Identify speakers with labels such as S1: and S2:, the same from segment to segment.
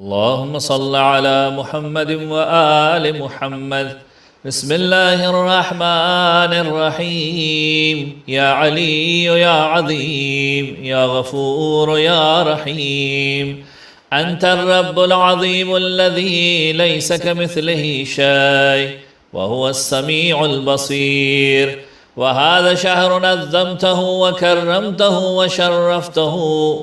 S1: اللهم صل على محمد وآل محمد. بسم الله الرحمن الرحيم. يا علي يا عظيم يا غفور يا رحيم، أنت الرب العظيم الذي ليس كمثله شيء وهو السميع البصير. وهذا شهر نظمته وكرمته وشرفته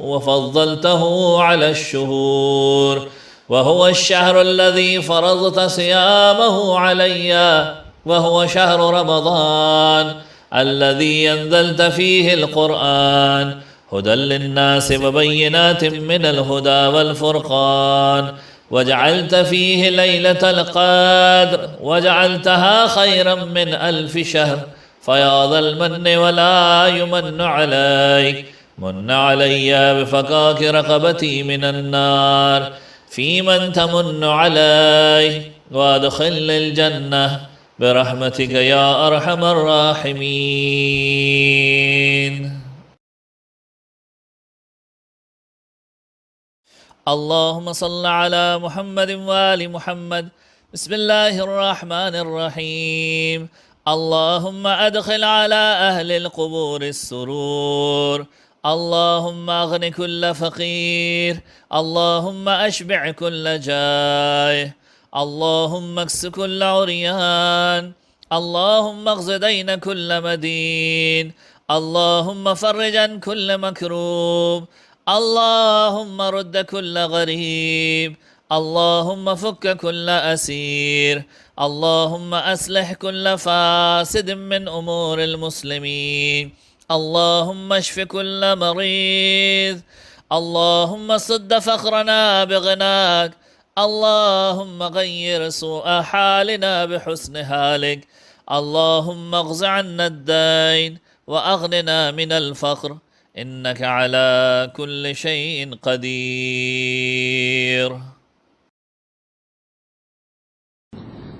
S1: وفضلته على الشهور، وهو الشهر الذي فرضت صيامه علي، وهو شهر رمضان الذي أنزلت فيه القرآن هدى للناس وبينات من الهدى والفرقان، وجعلت فيه ليلة القدر وجعلتها خيرا من 1000 شهر. فيا ذا المن ولا يمن عليك، من علي بفكاك رقبتي من النار، في من تمن عليه، وادخل الجنة برحمتك يا أرحم الراحمين. اللهم صل على محمد وآل محمد. بسم الله الرحمن الرحيم. اللهم أدخل على أهل القبور السرور، اللهم أغن كل فقير، اللهم أشبع كل جائع، اللهم اكس كل عريان، اللهم اغز دين كل مدين، اللهم فرج عن كل مكروب، اللهم رد كل غريب، اللهم فك كل أسير، اللهم أصلح كل فاسد من أمور المسلمين، اللهم اشف كل مريض، اللهم صد فخرنا بغناك، اللهم غير سوء حالنا بحسن حالك، اللهم اغز عنا الدين وأغننا من الفقر، إنك على كل شيء قدير.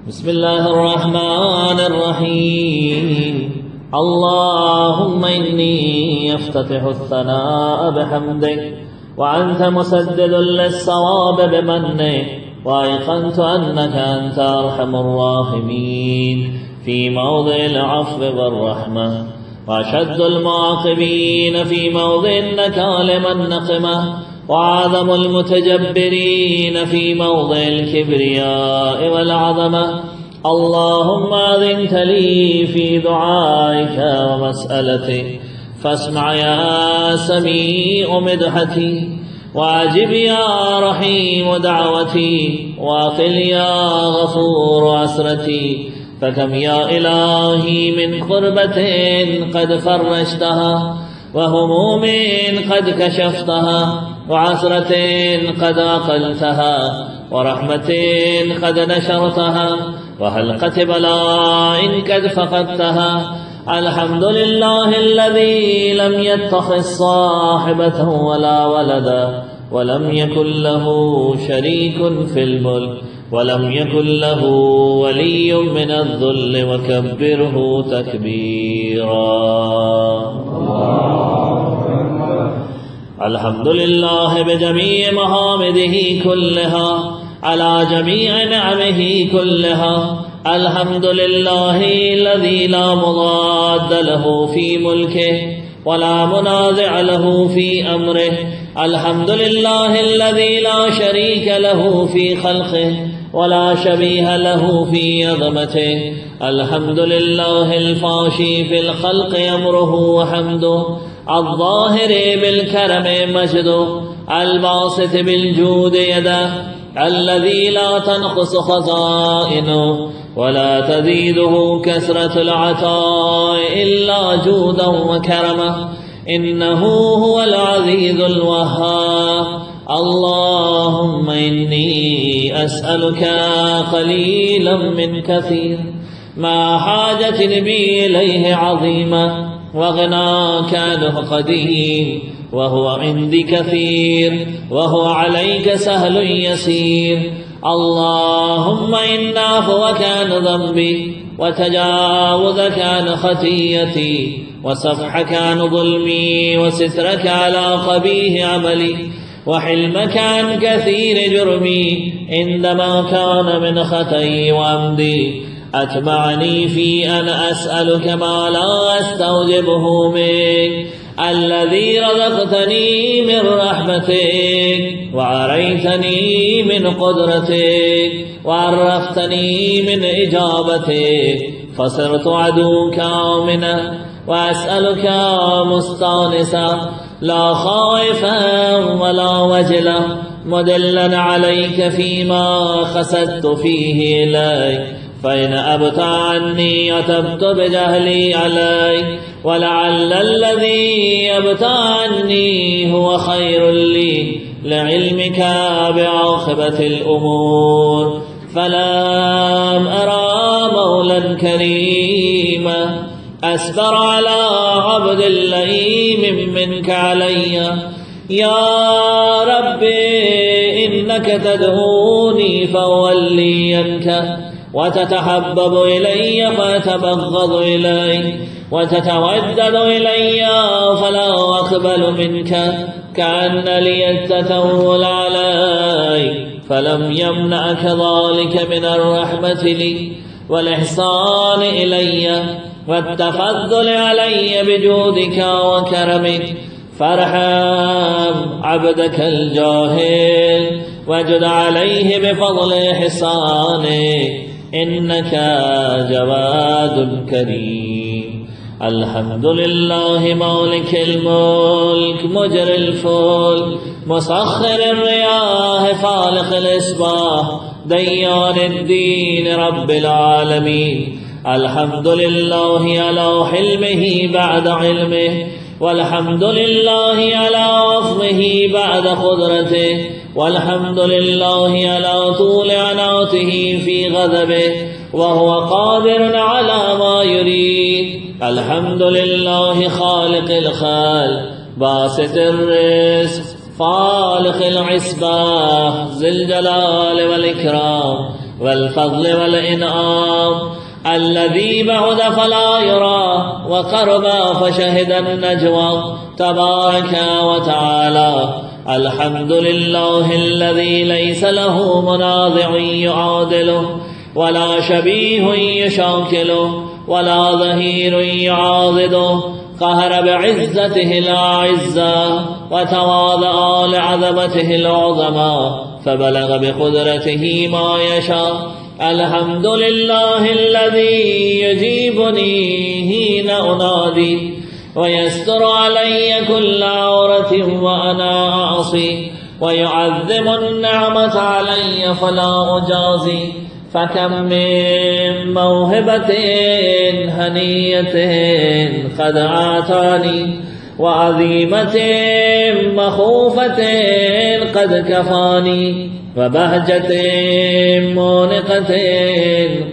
S1: بسم الله الرحمن الرحيم. اللهم إني أفتتح الثناء بحمدك، وأنت مسدد للصواب بمنك، وأيقنت أنك أنت أرحم الراحمين في موضع العفو والرحمة، وأشد المعاقبين في موضع النكال والنقمة، وأعظم المتجبرين في موضع الكبرياء والعظمة. اللهم أذنت لي في دعائك ومسألتك، فاسمع يا سميع مدحتي، وأجب يا رحيم دعوتي، وأقل يا غفور أسرتي. فكم يا إلهي من قربة قد فرجتها، وهموم قد كشفتها، وعسرة قد أقلتها، ورحمة قد نشرتها، وحلقة بلاء قد فقدتها. الحمد لله الذي لم يتخذ صاحبة ولا ولدا، ولم يكن له شريك في الملك، ولم يكن له ولي من الذل، وكبره تكبيرا. الحمد لله بجميع محامده كلها، على جميع نعمه كلها. الحمد لله الذي لا مضاد له في ملكه، ولا منازع له في أمره. الحمد لله الذي لا شريك له في خلقه، ولا شبيه له في عظمته. الحمد لله الفاشي في الخلق أمره وحمده، الظاهر بالكرم مجده، الباسط بالجود يده، الذي لا تنقص خزائنه ولا تزيده كثرة العطاء إلا جودا وكرما. إنه هو العزيز الوهاب. اللهم إني أسألك قليلا من كثير، ما حاجة بي إليه عظيمة، وغناك عنه قديم، وهو عندي كثير، وهو عليك سهل يسير. اللهم إن عفوك عن ذنبي، وتجاوزك عن خطيئتي، وصفحك عن ظلمي، وسترك على قبيح عملي، وحلمك عن كثير جرمي عندما كان من خطئي وعمدي أتبعني في أن أسألك ما لا أستوجبه منك الذي رزقتني من رحمتك وعريتني من قدرتك وعرفتني من إجابتك فصرت عدوك آمنا وأسألك مستانسا لا خائفا ولا وجلا مدلا عليك فيما خسدت فيه إليك فإن أبت عني أتبت بجهلي عليك ولعل الذي أبت عني هو خير لي لعلمك بعاقبة الأمور فلم أرى مولا كريما أصبر على عبد اللئيم منك علي يا رب إنك تدعوني فأولينك وتتحبب إلي فأتبغض إليك وتتودد إلي فلا أقبل منك كأن لي التتول عليك فلم يمنعك ذلك من الرحمة لي والإحسان إلي والتفضل علي بجودك وكرمك فارحم عبدك الجاهل واجد عليه بفضل إحسانك إنك جواد كريم الحمد لله مالك الملك مجري الفلك مسخر الرياح فالق الإصباح ديان الدين رب العالمين الحمد لله على حلمه بعد علمه والحمد لله على عفوه بعد قدرته والحمد لله على طول عناته في غضبه وهو قادر على ما يريد الحمد لله خالق الخلق باسط الرزق فالق العصبة ذي الجلال والإكرام والفضل والإنعام الذي بعد فلا يرى وقرب فشهد النجوى تبارك وتعالى الحمد لله الذي ليس له منازع يعادله ولا شبيه يشاكله ولا ظهير يعاضده قهر بعزته الأعزة وتواضع لعظمته العظمى فبلغ بقدرته ما يشاء الحمد لله الذي يجيبني حين أنادي ويستر علي كل عورة وأنا أعصي ويعظم النعمة علي فلا أجازي فكم من موهبة هنية قد أعطاني وعظيمة مخوفة قد كفاني وبهجة مونقة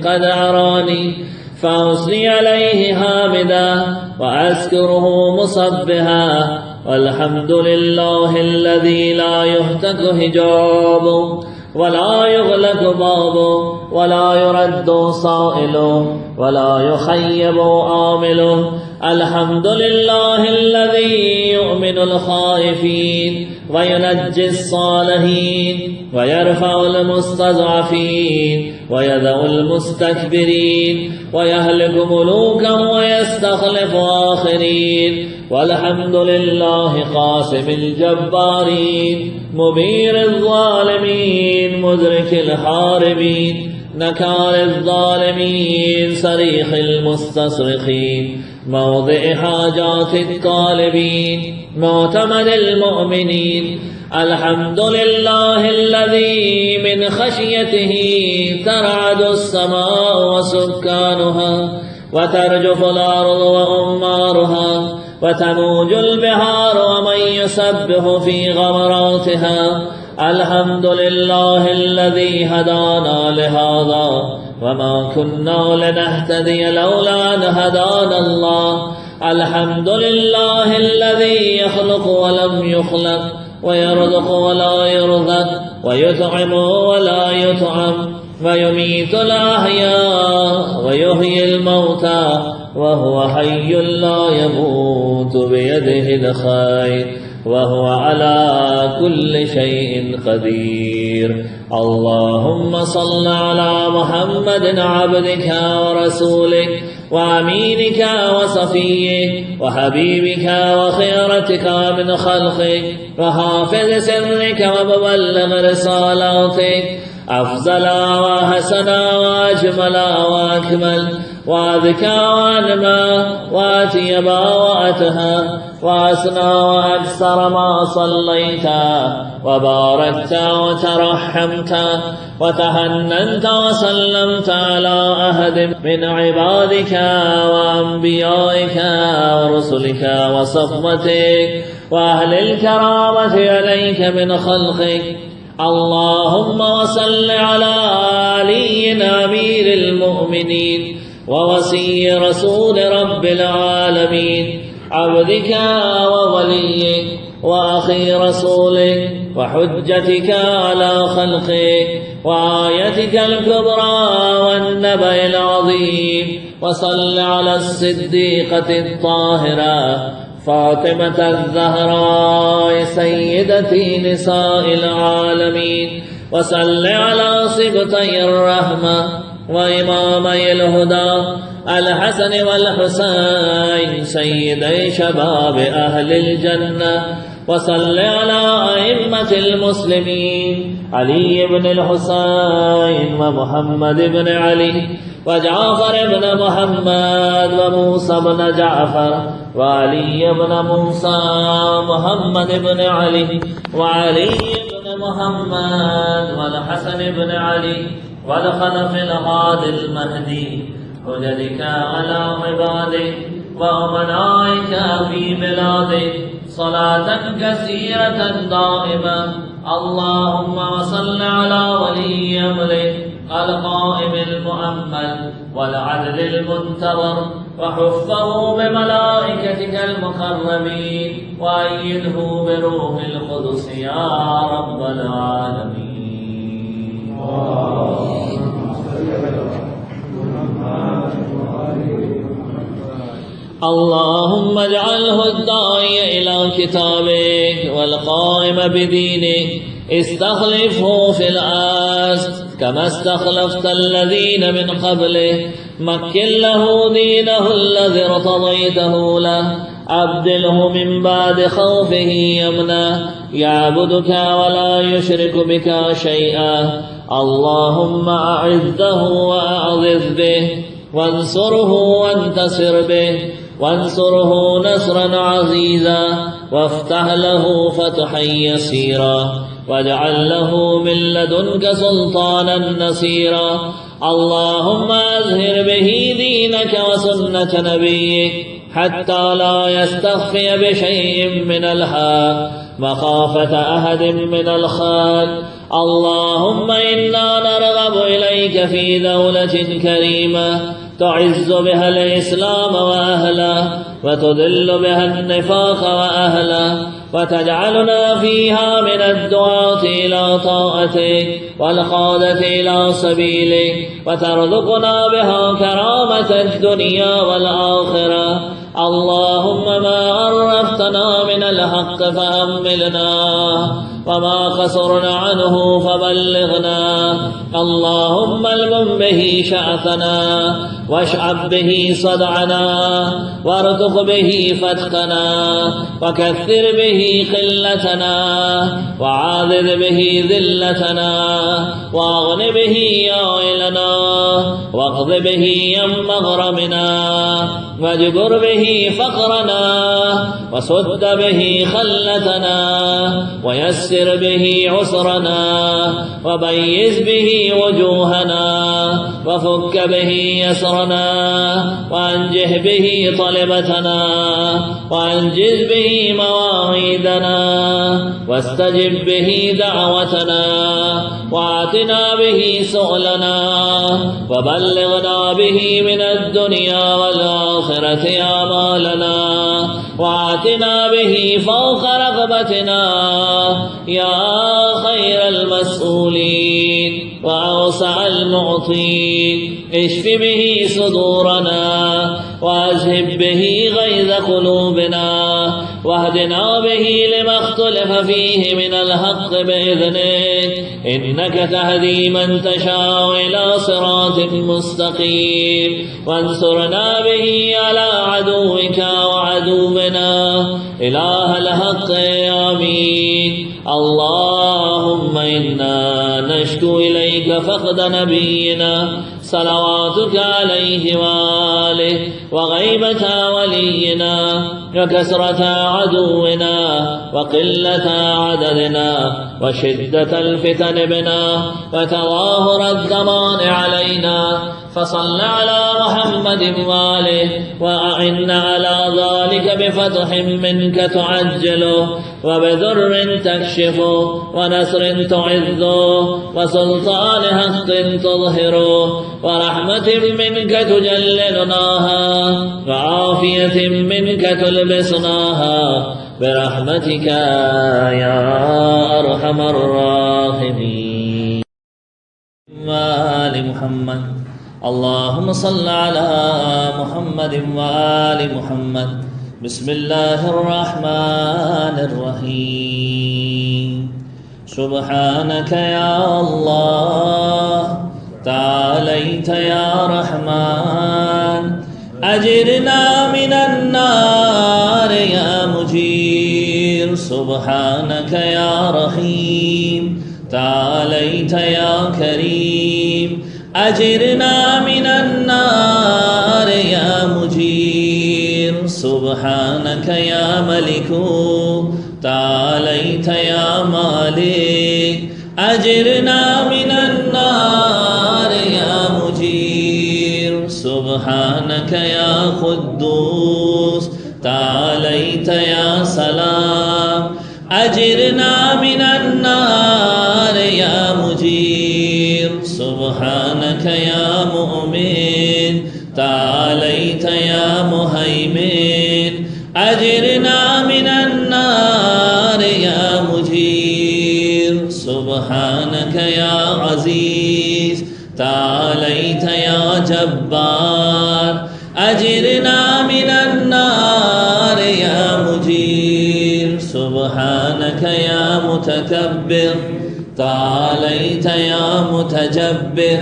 S1: قد أراني فأثني عليه حامدا وأذكره مصبها والحمد لله الذي لا يهتك حجابه ولا يغلق بابه ولا يرد سائله ولا يخيب آمله الحمد لله الذي يؤمن الخائفين وينجي الصالحين ويرفع المستضعفين ويذع المستكبرين ويهلك ملوكا ويستخلف آخرين والحمد لله قاسم الجبارين مبير الظالمين مدرك الحاربين نكال الظالمين صريخ المستصرخين موضع حاجات الطالبين معتمد المؤمنين الحمد لله الذي من خشيته ترعد السماء وسكانها وترجف الأرض وأمارها وتموج البحار ومن يسبح في غمراتها الحمد لله الذي هدانا لهذا وما كنا لنهتدي لولا أن هدانا الله الحمد لله الذي يخلق ولم يخلق ويرزق ولا يرزق ويطعم ولا يطعم ويميت الأحياء ويحيي الموتى وهو حي لا يموت بيده الخير وهو على كل شيء قدير. اللهم صل على محمد عبدك ورسولك وأمينك وصفيك وحبيبك وخيرتك من خلقك وحافظ سرك ومبلغ رسالاتك، أفضل وحسن وأجمل وأكمل وأذكى وأنمى وأطيب وأطهر وأسنى وأكثر ما صليت وباركت وترحمت وتهننت وسلمت على أحد من عبادك وأنبيائك ورسلك وصفوتك وأهل الكرامة عليك من خلقك. اللهم وصل على علي أمير المؤمنين ووصي رسول رب العالمين، عبدك ووليك وأخي رسولك وحجتك على خلقك وآيتك الكبرى والنبأ العظيم. وصل على الصديقة الطاهرة فاطمة الزهراء سيدة نساء العالمين. وصل على سبطي الرحمة وإمامي الهدى الحسن والحسين سيدي شباب أهل الجنة. وصل على أئمة المسلمين علي بن الحسين ومحمد بن علي وجعفر بن محمد وموسى بن جعفر وعلي بن موسى ومحمد بن علي وعلي بن محمد والحسن بن علي والخلف الهادي المهدي، حججك على عبادك وأمنائك في بلادك صلاة كثيرة دائمة. اللهم صل على ولي أمرك القائم المؤمل والعدل المنتظر وحفظه بملائكتك المقربين وأيده بروح القدس يا رب العالمين. اللهم اجعله الداعي إلى كتابك والقائم بدينك، استخلفه في الأرض كما استخلفت الذين من قبله، مكن له دينه الذي ارتضيته له، أبدله من بعد خوفه يمنا يعبدك ولا يشرك بك شيئا. اللهم أعزه وأعزز به وانصره وانتصر به وانصره نصرا عزيزا وافتح له فتحا يسيرا واجعل له من لدنك سلطانا نصيرا. اللهم أظهر به دينك وسنة نبيك حتى لا يستخفي بشيء من الحق مخافة أحد من الخلق. اللهم إنا نرغب إليك في دولة كريمة تعز بها الإسلام وأهله وتذل بها النفاق وأهله، وتجعلنا فيها من الدعاة إلى طاعتك والقادة إلى سبيلك، وترزقنا بها كرامة الدنيا والآخرة. اللهم ما عرفتنا من الحق فأملنا وما قصرنا عنه فبلغنا. اللهم المم به شأثنا واشعب به صدعنا وارزق به فتقنا وكثر به قلتنا وعاذر به ذلتنا واغن به عائلنا واقض به يم مغرمنا واجبر به فقرنا وسد به خلتنا ويسر به عسرنا وبيز به وجوهنا وفك به يسرنا وأنجه به طلبتنا وأنجز به مواعيدنا واستجب به دعوتنا وآتنا به سؤلنا وبلغنا به من الدنيا والآخرة آمالنا وآتنا به فوق رغبتنا يا خير المسؤولين وأوسع المعطين. اشف به صدورنا وأذهب به غيظ قلوبنا واهدنا به لما اختلف فيه من الحق بإذنك إنك تهدي من تشاء إلى صراط مستقيم وانصرنا به على عدوك وعدونا إله الحق آمين اللهم إنا نشكو إليك فقد نبينا صلواتك عليه وآله وغيبة ولينا وكسرة عدونا وقلة عددنا وشدة الفتن بنا وتظاهر الزمان علينا فصل على محمد وآله وأعنا على ذلك بفتح منك تعجله وبذر تكشفه ونصر تعزه وسلطان حق تظهره ورحمة منك تجللناها وعافية منك تلبسناها برحمتك يا أرحم الراحمين وآل محمد اللهم صل على محمد وآل محمد بسم الله الرحمن الرحيم سبحانك يا الله تعاليت يا رحمن أجرنا من النار يا مجير سبحانك يا رحيم تعاليت يا كريم أجرنا من النار يا مجير سبحانك يا ملك تعاليت يا مالك أجرنا من النار يا مجير سبحانك يا قدوس تعاليت يا سلام أجرنا من النار يا مجير سبحانك يا مؤمن تعاليت يا مهيمن أجرنا من النار يا مجير سبحانك يا عزيز تعاليت يا جبار أجرنا من النار يا مجير سبحانك يا متكبر تعاليت يا متجبر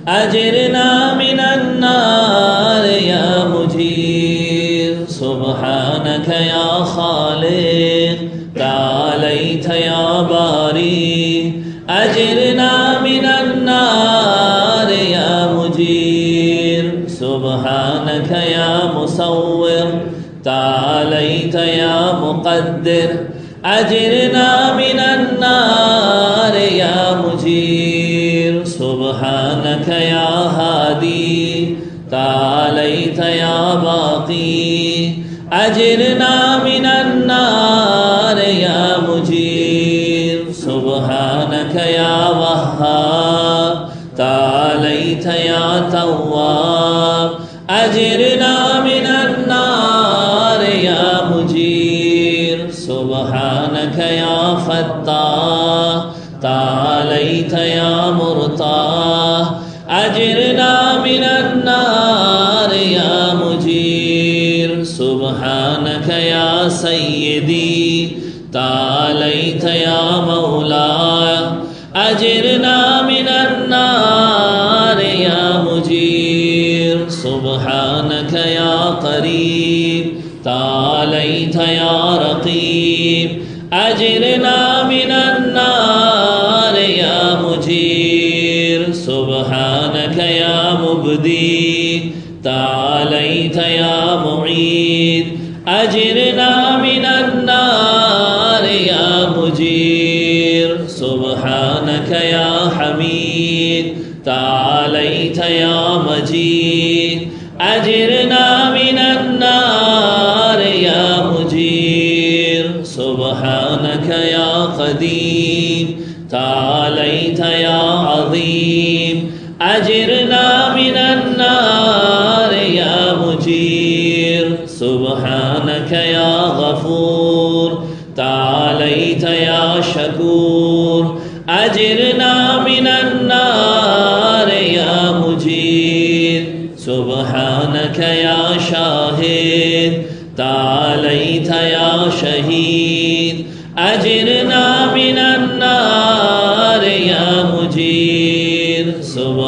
S1: أجرنا من النار يا مجير سبحانك يا خالق تعاليت يا باري أجرنا من النار يا مجير سبحانك يا مصور تعاليت يا مقدر أجرنا من النار يا مجير سبحانك يا هادي تعاليت يا باقي أجرنا من النار يا مجير سبحانك يا وهاب تعاليت يا تواب أجرنا من النار يا مجير سبحانك يا فتاح تعاليت يا مرتاح أجرنا من النار يا مجير سبحانك يا سيدي تعاليت يا مولاي أجرنا من النار يا مجير سبحانك يا قريب تعاليت يا رقيب أجرنا من النار يا مجير سبحانك يا مبدي تعاليت يا معيد أجرنا من النار يا مجير سبحانك يا حميد تعاليت يا مجيد أجرنا من النار يا مجير سبحانك يا قديم تعاليت يا عظيم أجرنا من النار يا مجير سبحانك يا غفور تعاليت يا شكور أجرنا من النار يا مجير سبحانك يا شاهد تعاليت يا شهيد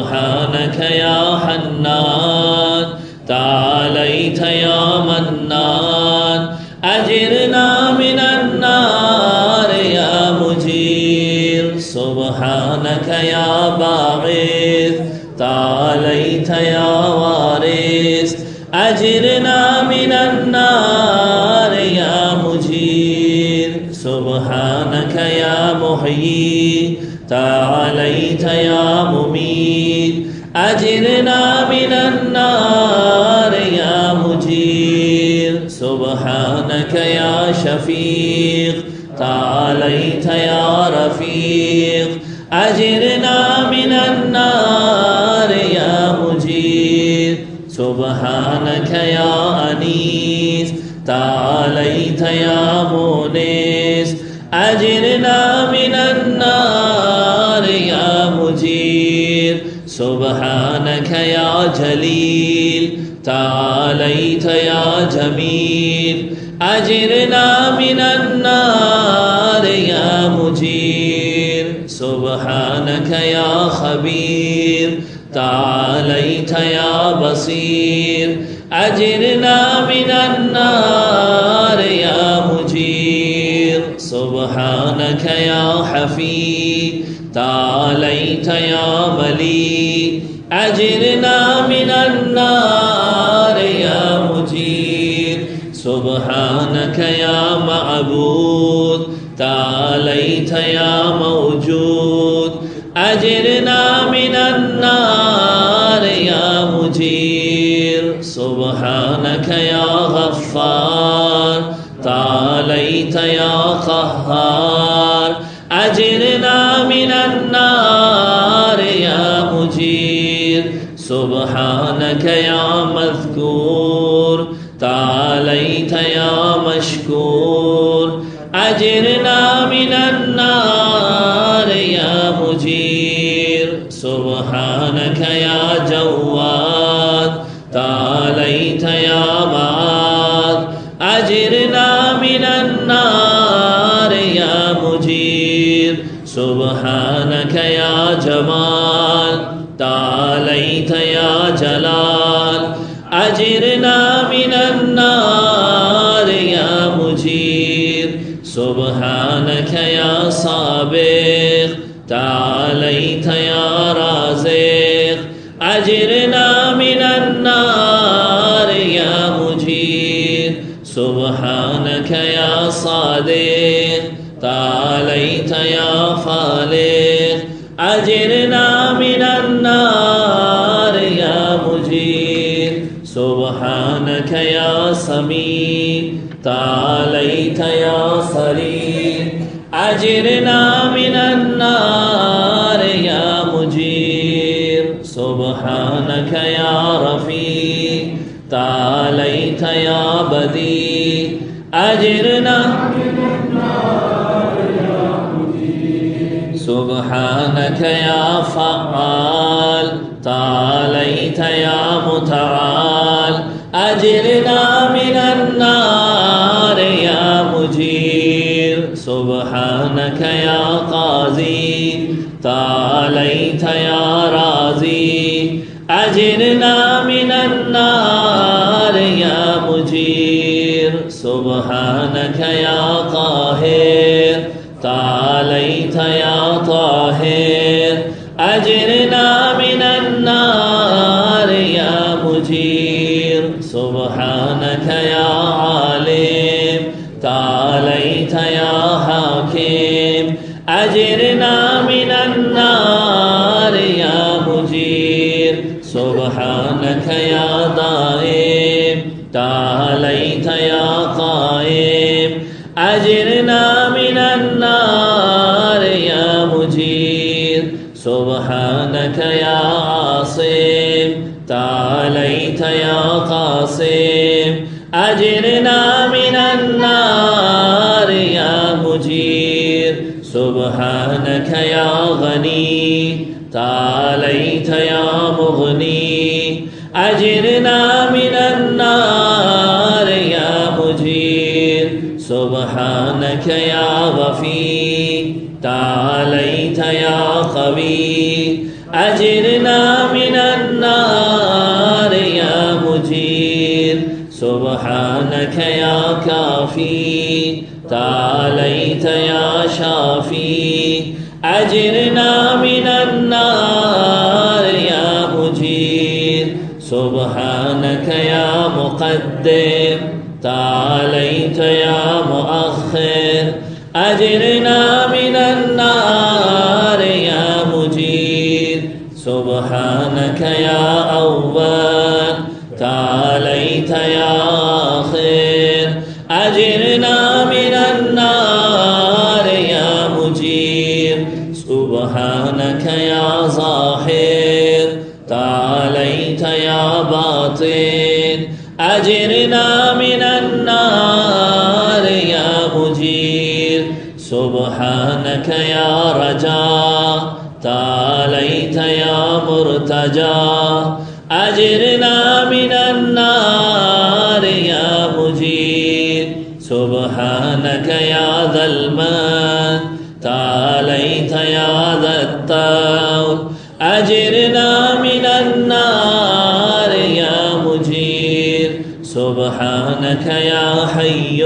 S1: سبحانك يا حنان تعاليت يا منان أجرنا من النار يا مجير سبحانك يا باعث تعاليت يا وارث أجرنا من النار يا مجير سبحانك يا محيي تعاليت يا مميت أجرنا من النار يا مجير سبحانك يا شفيق تعاليت يا رفيق أجرنا من النار يا مجير سبحانك يا أنيس تعاليت يا مونس أجرنا من النار يا مجير سبحانك يا جليل تعاليت يا جميل أجرنا من النار يا مجير سبحانك يا خبير تعاليت يا بصير أجرنا من النار يا مجير سبحانك يا حفي تعاليت يا مليك أجرنا من النار يا مجير سبحانك يا معبود تعاليت يا موجود أجرنا من النار يا مجير سبحانك يا غفار تعاليت يا قهار أجرنا من النار يا مجير سبحانك يا مذكور تعاليت يا مشكور أجرنا من النار يا مجير سبحانك يا جواد تعاليت يا معاذ أجرنا من النار يا مجير سبحانك يا جمال تعاليت يا جلال أجرنا من النار يا مجير سبحانك يا سابق تعاليت يا رازق أجرنا من النار يا مجير سبحانك يا صادق تعاليت يا خالق أجرنا من النار يا مجير سبحانك يا سميع تعاليت يا صريع أجرنا من النار يا مجير سبحانك يا رفيع تعاليت يا بديع أجرنا سبحانك يا فعال تعاليت يا متعال أجرنا من النار يا مجير سبحانك يا قاضي تعاليت يا رازي أجرنا من النار يا مجير سبحانك يا قاهر تعاليت يا طاهر أجرنا من النار يا مجير سبحانك يا عالم تعاليت يا حاكم أجرنا من النار يا مجير سبحانك يا دائم تعاليت يا قائم أجرنا من النار يا مجير سبحانك يا عاصم تعاليت يا قاسم أجرنا من النار يا مجير سبحانك يا غني تعاليت يا مغني أجرنا من النار يا مجير سبحانك يا غفي تعاليت يا قوي أجرنا سبحانك يا كافي تعاليت يا شافي أجرنا من النار يا مجير سبحانك يا مقدم تعاليت يا مؤخر أجرنا من النار يا مجير سبحانك يا أول تعاليت يا آخر أجرنا من النار يا مجير سبحانك يا ظاهر تعاليت يا باطن أجرنا من النار يا مجير سبحانك يا رجاء تعاليت يا مرتجى أجرنا من النار يا مجير سبحانك يا ذا المن تعاليت يا ذا الطول أجرنا من النار يا مجير سبحانك يا حي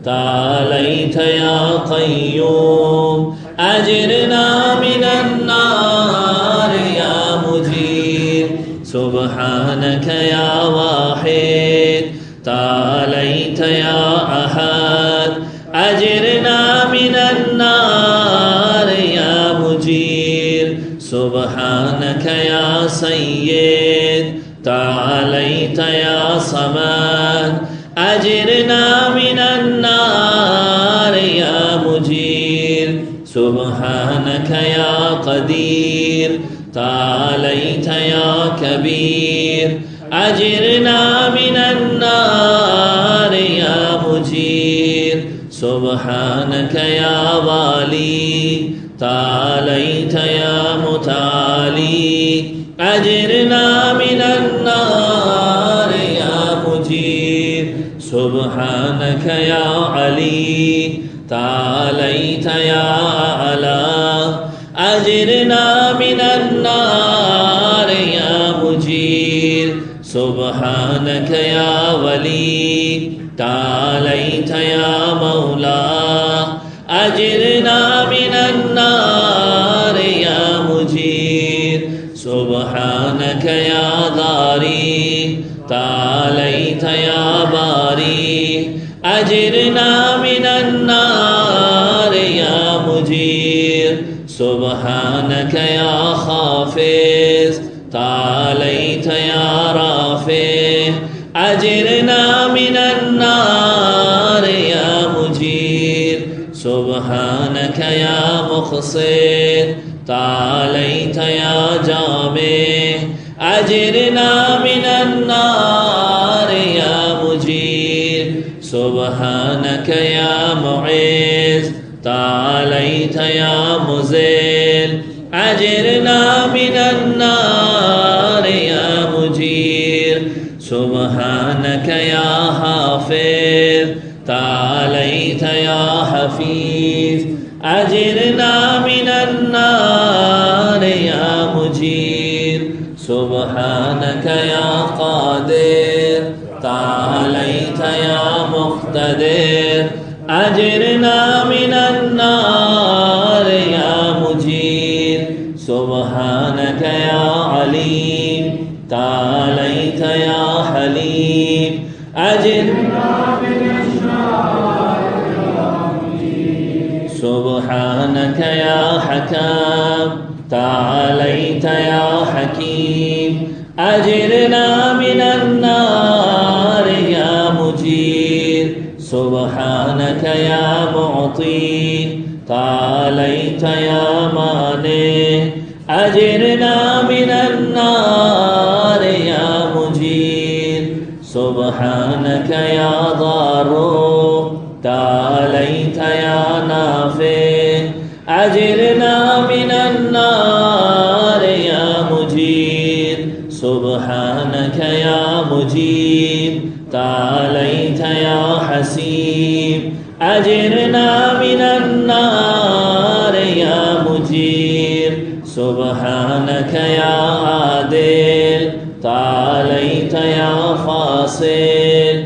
S1: تعاليت يا قيوم أجرنا من النار يا مجير سبحانك يا واحد تعاليت يا أحد أجرنا من النار يا مجير سبحانك يا سيد تعاليت يا صمد أجرنا من النار يا مجير سبحانك يا قدير تعاليت يا كبير أجرنا من النار يا مجير سبحانك يا والي تعاليت يا متعالي أجرنا من النار يا مجير سبحانك يا علي تعاليت يا أعلى أجرنا من النار يا مجير سبحانك يا ولي تعاليت يا مولا أجرنا من النار يا مجير سبحانك يا داري تعاليت يا باري أجرنا من النار يا مجير سبحانك يا خافز تعاليت يا رافع أجرنا من النار يا مجير سبحانك يا مقصد تعاليت يا جامع أجرنا من النار يا مجير سبحانك يا معز تعاليت يا مذل أجرنا من النار يا مجير سبحانك يا حافظ تعاليت يا حفيظ أجرنا من النار يا مجير سبحانك يا قادر تعاليت يا مقتدر أجرنا من النار يا مجير سبحانك يا عليم تعاليت يا حليم أجرنا من النار يا مجير سبحانك يا حكام تعاليت يا حكيم أجرنا من النار يا مجير سبحانك يا معطي تعاليت يا مانع أجرنا من النار يا مجير سبحانك يا ضار تعاليت يا نافع أجرنا من النار يا مجير سبحانك يا مجيب تعاليت يا حسيب أجرنا من النار يا مجير سبحانك يا عادل تعاليت يا فاصل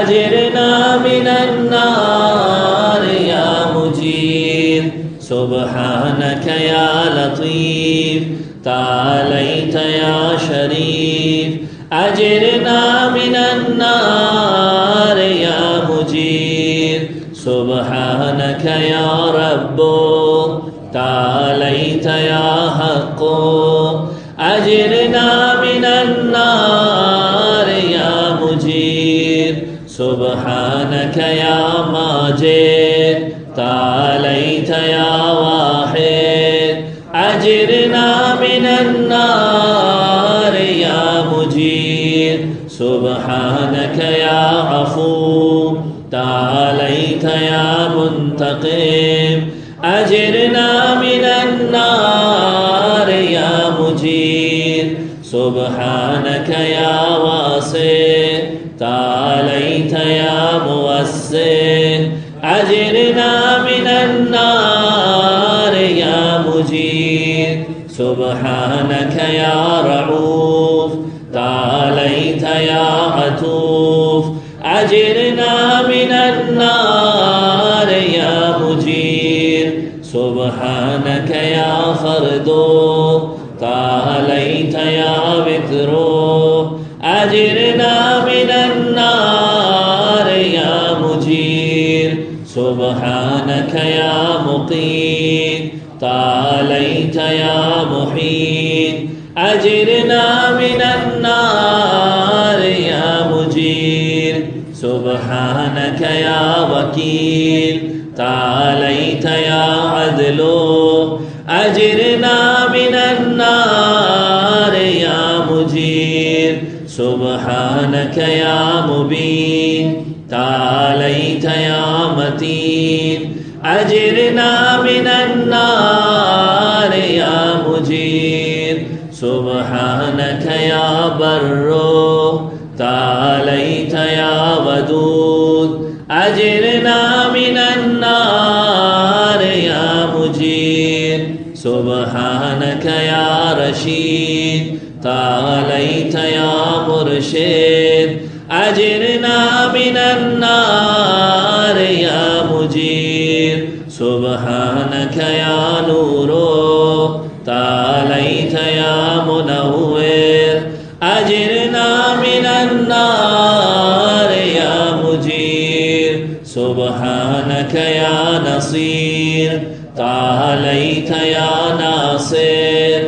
S1: أجرنا من النار يا مجير سبحانك يا لطيف تعاليت يا شريف أجرنا من النار يا مجير سبحانك يا رب تعاليت يا حق أجرنا من النار يا مجير سبحانك يا ماجد تعاليت يا واحد أجرنا من النار يا مجير سبحانك يا عفو تعاليت يا منتقم أجرنا من النار يا مجير سبحانك يا واسع تعاليت يا موسع أجرنا من النار يا مجير سبحانك يا رعوف تعاليت يا عطوف أجرنا من النار يا مجير سبحانك يا فرد تعاليت يا بكر أجرنا من النار يا مجير سبحانك يا مقيت تعاليت يا محيط أجرنا من النار يا مجير سبحانك يا وكيل تعاليت يا عدل أجرنا من النار يا مجير سبحانك يا مبين تعاليت يا متين أجرنا من النار يا مجير سبحانك يا بر تعاليت يا ودود أجرنا من النار يا مجير سبحانك يا رشيد تعاليت يا مرشد أجرنا من النار يا مجير سبحانك يا نور تعاليت يا منور أجرنا من النار يا مجير سبحانك يا نصير تعاليت يا ناصر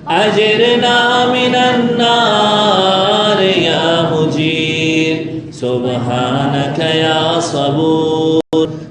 S1: أجرنا من النار يا مجير سبحانك يا صبور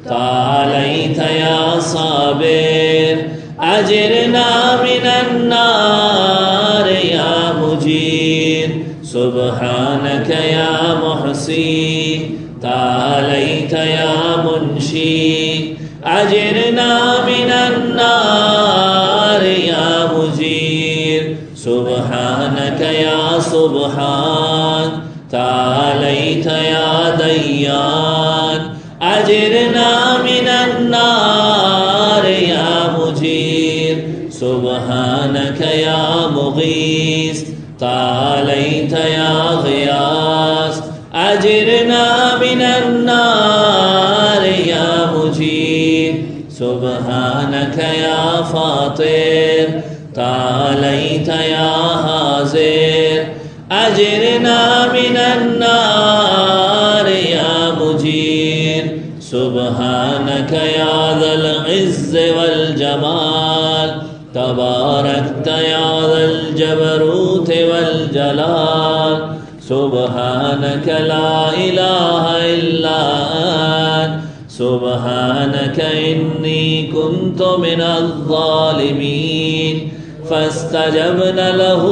S1: تعاليت يا صابر أجرنا من النار يا مجير سبحانك يا محصي تعاليت يا منشي أجرنا من النار يا مجير سبحانك يا سبحان تعاليت يا ديان أجرنا من النار يا مجير سبحانك يا مغيث تعاليت يا غياث أجرنا من النار يا مجير سبحانك يا فاطر تعاليت يا حاضر أجرنا من النار يا مجير سبحانك يا ذا العز والجمال تباركت يا ذا الجبروت والجلال سبحانك لا إله إلا أنت سبحانك إني كنت من الظالمين فاستجبنا له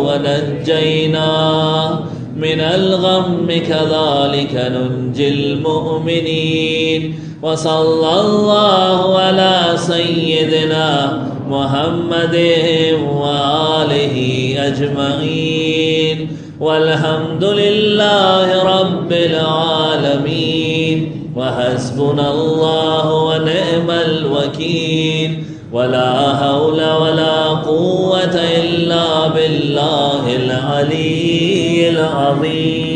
S1: ونجيناه من الغم كذلك ننجي المؤمنين وصلى الله على سيدنا محمد وآله أجمعين والحمد لله رب العالمين وحسبنا الله ونعم الوكيل ولا حول ولا قوة إلا بالله العلي العظيم.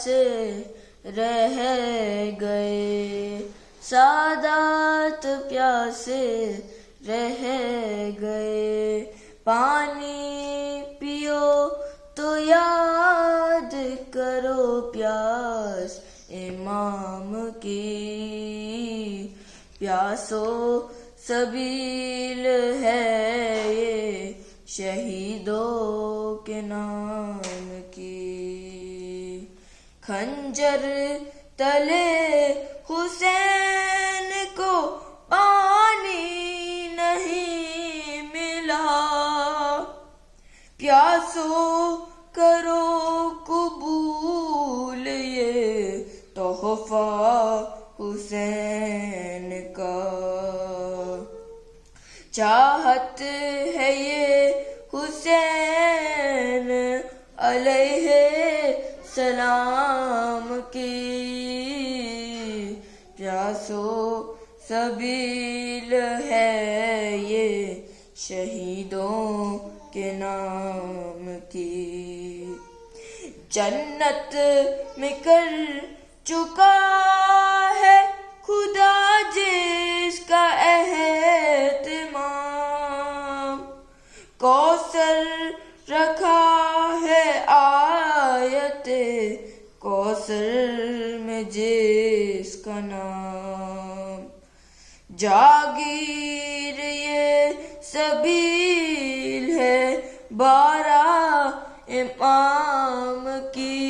S2: پیاسے رہ گئے، سادات پیاسے رہ گئے، پانی پیو تو یاد کرو پیاس امام کی، پیاسو سبیل ہے یہ شہیدوں کے نام کی، خنجر تلے حسین کو پانی نہیں ملا، پیاسو کرو قبول یہ تحفہ حسین کا، چاہت ہے یہ حسین علیہ السلام کی، پیاسو سبیل ہے یہ شہیدوں کے نام کی، جنت میں کر چکا ہے خدا جس کا اہتمام، کوثر رکھا ہے آیت کوثر میں جس کا نام، جاگیر یہ سبیل ہے بارہ امام کی،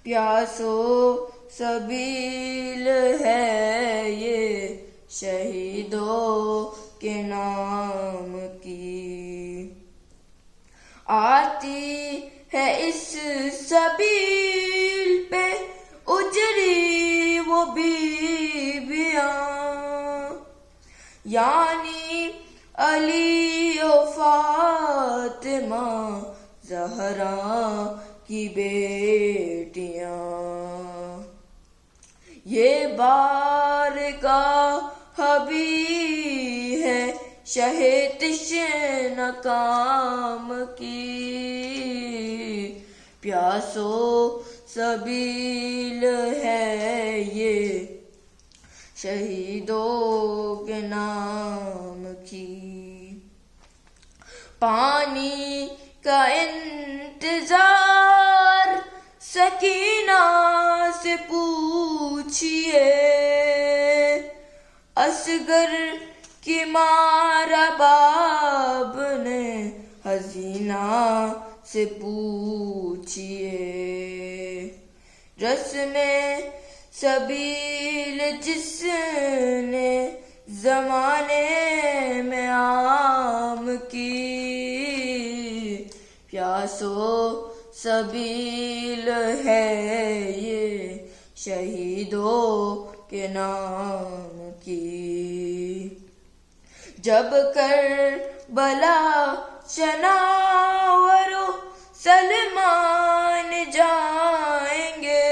S2: پیاسو سبیل ہے یہ شہیدوں کے نام کی، آتی ہے اس سبیل پہ اجری وہ بیویاں، یعنی علی و فاطمہ زہرا کی بیٹیاں، یہ بارگاہ بھی ہے شہ تشنہ کام کی، پیاسو سبیل ہے یہ شہیدوں کے نام کی، پانی کا انتظار سکینہ سے پوچھئے، اصغر کی ماں رباب نے حسینہ سے پوچھئے، رسم سبیل جس نے زمانے میں عام کی، پیاسو سبیل ہے یہ شہیدوں کے نام کی، جب کربلا چناور و سلمان جائیں گے،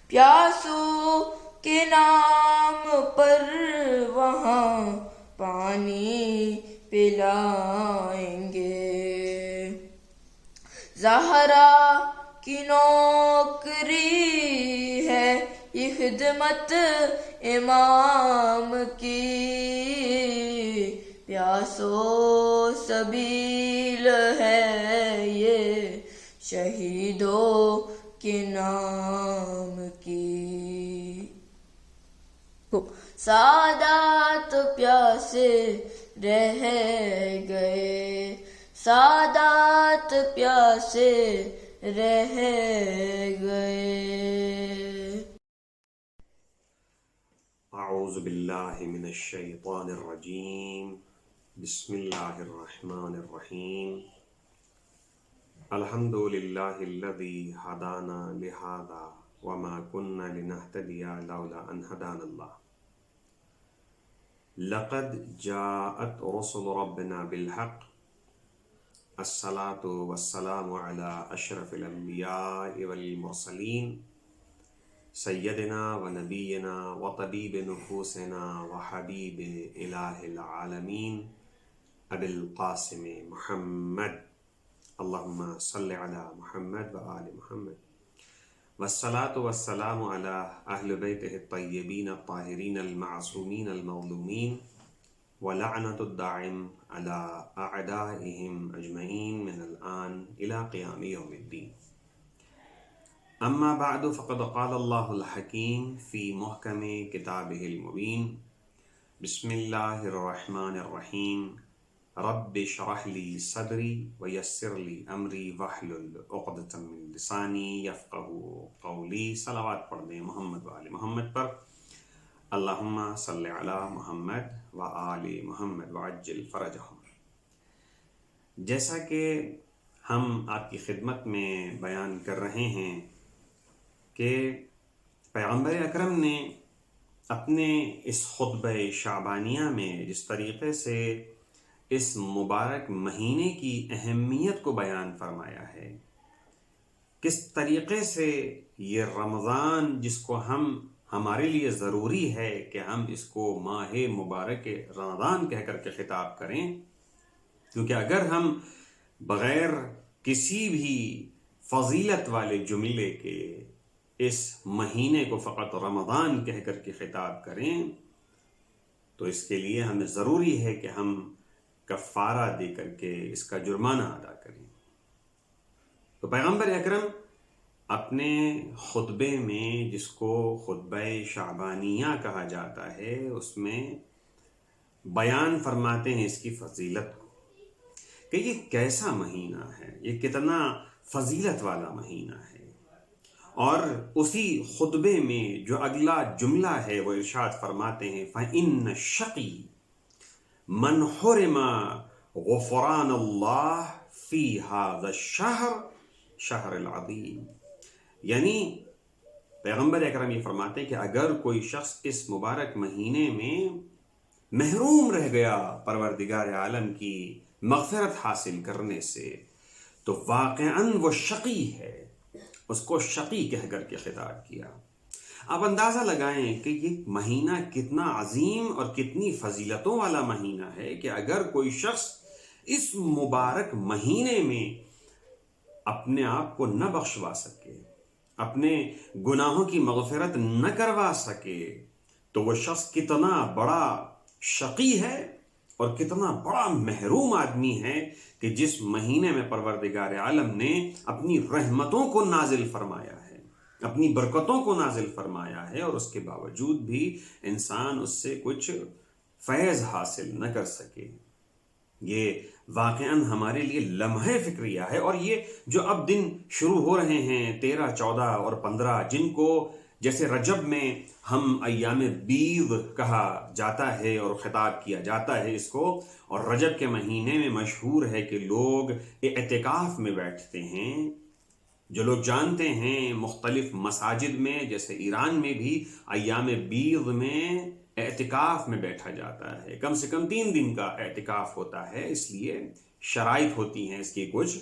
S2: پیاسو کے نام پر وہاں پانی پلائیں گے، زہرا کی نوکری ہے یہ خدمت امام کی، پیاسو سبیل ہے یہ شہیدوں کے نام کی، سادات پیاسے رہ گئے، سادات پیاسے رہ گئے۔
S3: اعوذ باللہ من الشیطان الرجیم، بسم اللہ الرحمن الرحیم، الحمد للہ الذی ہدانا لہذا وما كنا لنهتدی لولا ان هدانا اللہ، لقد جاءت رسل ربنا بالحق، الصلاة والسلام على اشرف الانبیاء والمرسلین، سیدنا و نبینا و طبیب نفوسنا و حبیب الہ العالمین ابی القاسم محمد اللہم صلی علی محمد و آل محمد والصلاة والسلام علی اہل بیتہ الطیبین الطاہرین المعصومین المظلومین ولعنۃ الداعم علی اعدائہم اجمعین من الآن الی قیام یوم الدین. اما بعد فقد قال اللہ الحکیم فی محکم کتابہ المبین. بسم اللہ الرحمن الرحیم. رب اشرح لی صدری ویسر لی امری واحلل عقدۃ من لسانی یفقہوا قولی. صلوات پڑھ دیں محمد و آل محمد پر. اللہم صلی علی محمد و آل محمد وعجل فرجہم. جیسا کہ ہم آپ کی خدمت میں بیان کر رہے ہیں کہ پیغمبر اکرم نے اپنے اس خطبہ شعبانیہ میں جس طریقے سے اس مبارک مہینے کی اہمیت کو بیان فرمایا ہے، کس طریقے سے یہ رمضان جس کو ہمارے لیے ضروری ہے کہ ہم اس کو ماہ مبارک رمضان کہہ کر کے خطاب کریں، کیونکہ اگر ہم بغیر کسی بھی فضیلت والے جملے کے اس مہینے کو فقط رمضان کہہ کر کے خطاب کریں تو اس کے لیے ہمیں ضروری ہے کہ ہم کفارہ دے کر کے اس کا جرمانہ ادا کریں. تو پیغمبر اکرم اپنے خطبے میں، جس کو خطبہ شعبانیہ کہا جاتا ہے، اس میں بیان فرماتے ہیں اس کی فضیلت کو کہ یہ کیسا مہینہ ہے، یہ کتنا فضیلت والا مہینہ ہے. اور اسی خطبے میں جو اگلا جملہ ہے وہ ارشاد فرماتے ہیں فَإِنَّ الشَّقِيَّ مَنْ حُرِمَ غُفْرَانَ اللَّهِ فِي هَذَا الشَّهْرِ شَهْرِ الْعَظِيمِ. یعنی پیغمبر اکرم یہ فرماتے ہیں کہ اگر کوئی شخص اس مبارک مہینے میں محروم رہ گیا پروردگار عالم کی مغفرت حاصل کرنے سے تو واقعاً وہ شقی ہے. اس کو شقی کہہ کر کے خطاب کیا. آپ اندازہ لگائیں کہ یہ مہینہ کتنا عظیم اور کتنی فضیلتوں والا مہینہ ہے کہ اگر کوئی شخص اس مبارک مہینے میں اپنے آپ کو نہ بخشوا سکے، اپنے گناہوں کی مغفرت نہ کروا سکے، تو وہ شخص کتنا بڑا شقی ہے اور کتنا بڑا محروم آدمی ہے کہ جس مہینے میں پروردگار عالم نے اپنی رحمتوں کو نازل فرمایا ہے، اپنی برکتوں کو نازل فرمایا ہے، اور اس کے باوجود بھی انسان اس سے کچھ فیض حاصل نہ کر سکے. یہ واقعاً ہمارے لیے لمحہ فکریہ ہے. اور یہ جو اب دن شروع ہو رہے ہیں 13، 14 اور 15، جن کو جیسے رجب میں ہم ایام بیض کہا جاتا ہے اور خطاب کیا جاتا ہے اس کو، اور رجب کے مہینے میں مشہور ہے کہ لوگ اعتکاف میں بیٹھتے ہیں. جو لوگ جانتے ہیں مختلف مساجد میں، جیسے ایران میں بھی ایام بیض میں اعتکاف میں بیٹھا جاتا ہے. کم سے کم 3 دن کا اعتکاف ہوتا ہے، اس لیے شرائط ہوتی ہیں اس کی کچھ.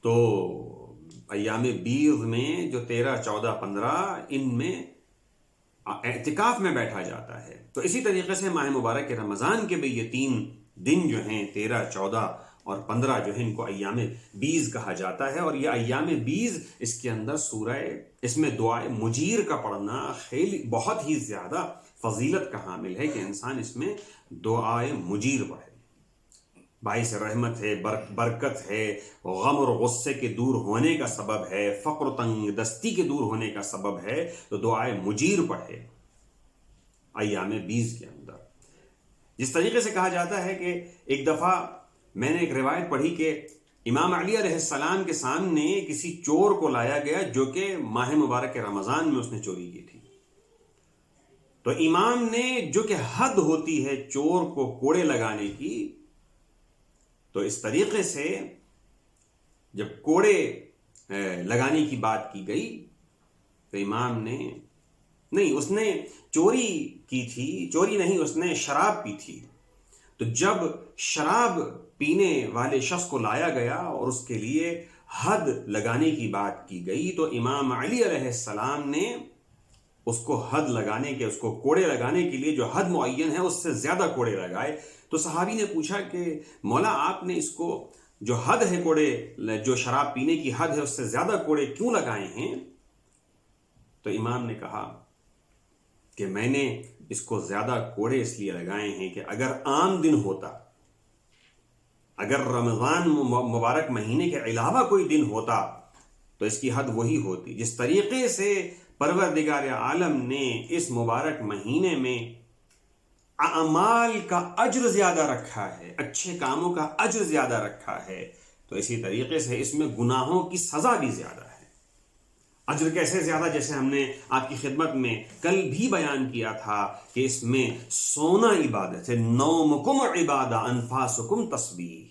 S3: تو ایام بیض میں جو 13، 14، 15 ان میں اعتکاف میں بیٹھا جاتا ہے. تو اسی طریقے سے ماہ مبارک رمضان کے بھی یہ 3 دن جو ہیں 13، 14 اور 15 جو ہیں ان کو ایام بیض کہا جاتا ہے. اور یہ ایام بیض اس کے اندر اس میں دعائے مجیر کا پڑھنا بہت ہی زیادہ فضیلت کا حامل ہے کہ انسان اس میں دعائے مجیر پڑھے. باعث رحمت ہے، برکت ہے، غم اور غصے کے دور ہونے کا سبب ہے، فقر و تنگ دستی کے دور ہونے کا سبب ہے. تو دعائے مجیر پڑھے ایام بیض کے اندر. جس طریقے سے کہا جاتا ہے کہ ایک دفعہ میں نے ایک روایت پڑھی کہ امام علی علیہ السلام کے سامنے کسی چور کو لایا گیا جو کہ ماہ مبارک رمضان میں اس نے چوری کی تھی. تو امام نے، جو کہ حد ہوتی ہے چور کو کوڑے لگانے کی، تو اس طریقے سے جب کوڑے لگانے کی بات کی گئی تو امام نے نہیں، اس نے چوری کی تھی، چوری نہیں، اس نے شراب پی تھی. تو جب شراب پینے والے شخص کو لایا گیا اور اس کے لیے حد لگانے کی بات کی گئی تو امام علی علیہ السلام نے اس کو حد لگانے کے، اس کو کوڑے لگانے کے لیے جو حد معین ہے اس سے زیادہ کوڑے لگائے. تو صحابی نے پوچھا کہ مولا آپ نے اس کو جو حد ہے کوڑے، جو شراب پینے کی حد ہے اس سے زیادہ کوڑے کیوں لگائے ہیں؟ تو امام نے کہا کہ میں نے اس کو زیادہ کوڑے اس لیے لگائے ہیں کہ اگر عام دن ہوتا، اگر رمضان مبارک مہینے کے علاوہ کوئی دن ہوتا تو اس کی حد وہی ہوتی۔ جس طریقے سے پروردگار عالم نے اس مبارک مہینے میں اعمال کا اجر زیادہ رکھا ہے، اچھے کاموں کا اجر زیادہ رکھا ہے، تو اسی طریقے سے اس میں گناہوں کی سزا بھی زیادہ ہے۔ اجر کیسے زیادہ؟ جیسے ہم نے آپ کی خدمت میں کل بھی بیان کیا تھا کہ اس میں سونا عبادت ہے، نومکم عبادہ انفاسکم تسبیح،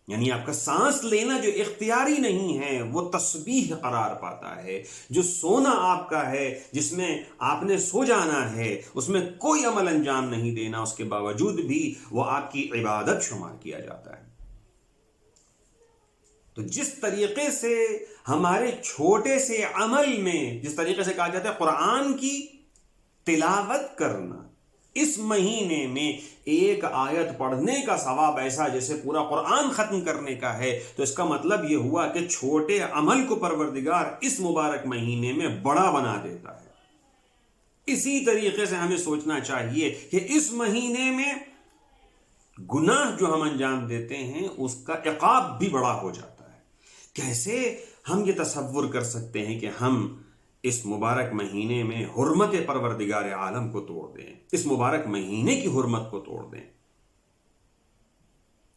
S3: یعنی آپ کا سانس لینا جو اختیاری نہیں ہے وہ تسبیح قرار پاتا ہے۔ جو سونا آپ کا ہے، جس میں آپ نے سو جانا ہے، اس میں کوئی عمل انجام نہیں دینا، اس کے باوجود بھی وہ آپ کی عبادت شمار کیا جاتا ہے۔ تو جس طریقے سے ہمارے چھوٹے سے عمل میں، جس طریقے سے کہا جاتا ہے قرآن کی تلاوت کرنا، اس مہینے میں ایک آیت پڑھنے کا ثواب ایسا جیسے پورا قرآن ختم کرنے کا ہے، تو اس کا مطلب یہ ہوا کہ چھوٹے عمل کو پروردگار اس مبارک مہینے میں بڑا بنا دیتا ہے۔ اسی طریقے سے ہمیں سوچنا چاہیے کہ اس مہینے میں گناہ جو ہم انجام دیتے ہیں اس کا عقاب بھی بڑا ہو جاتا ہے۔ کیسے ہم یہ تصور کر سکتے ہیں کہ ہم اس مبارک مہینے میں حرمت پروردگار عالم کو توڑ دیں، اس مبارک مہینے کی حرمت کو توڑ دیں؟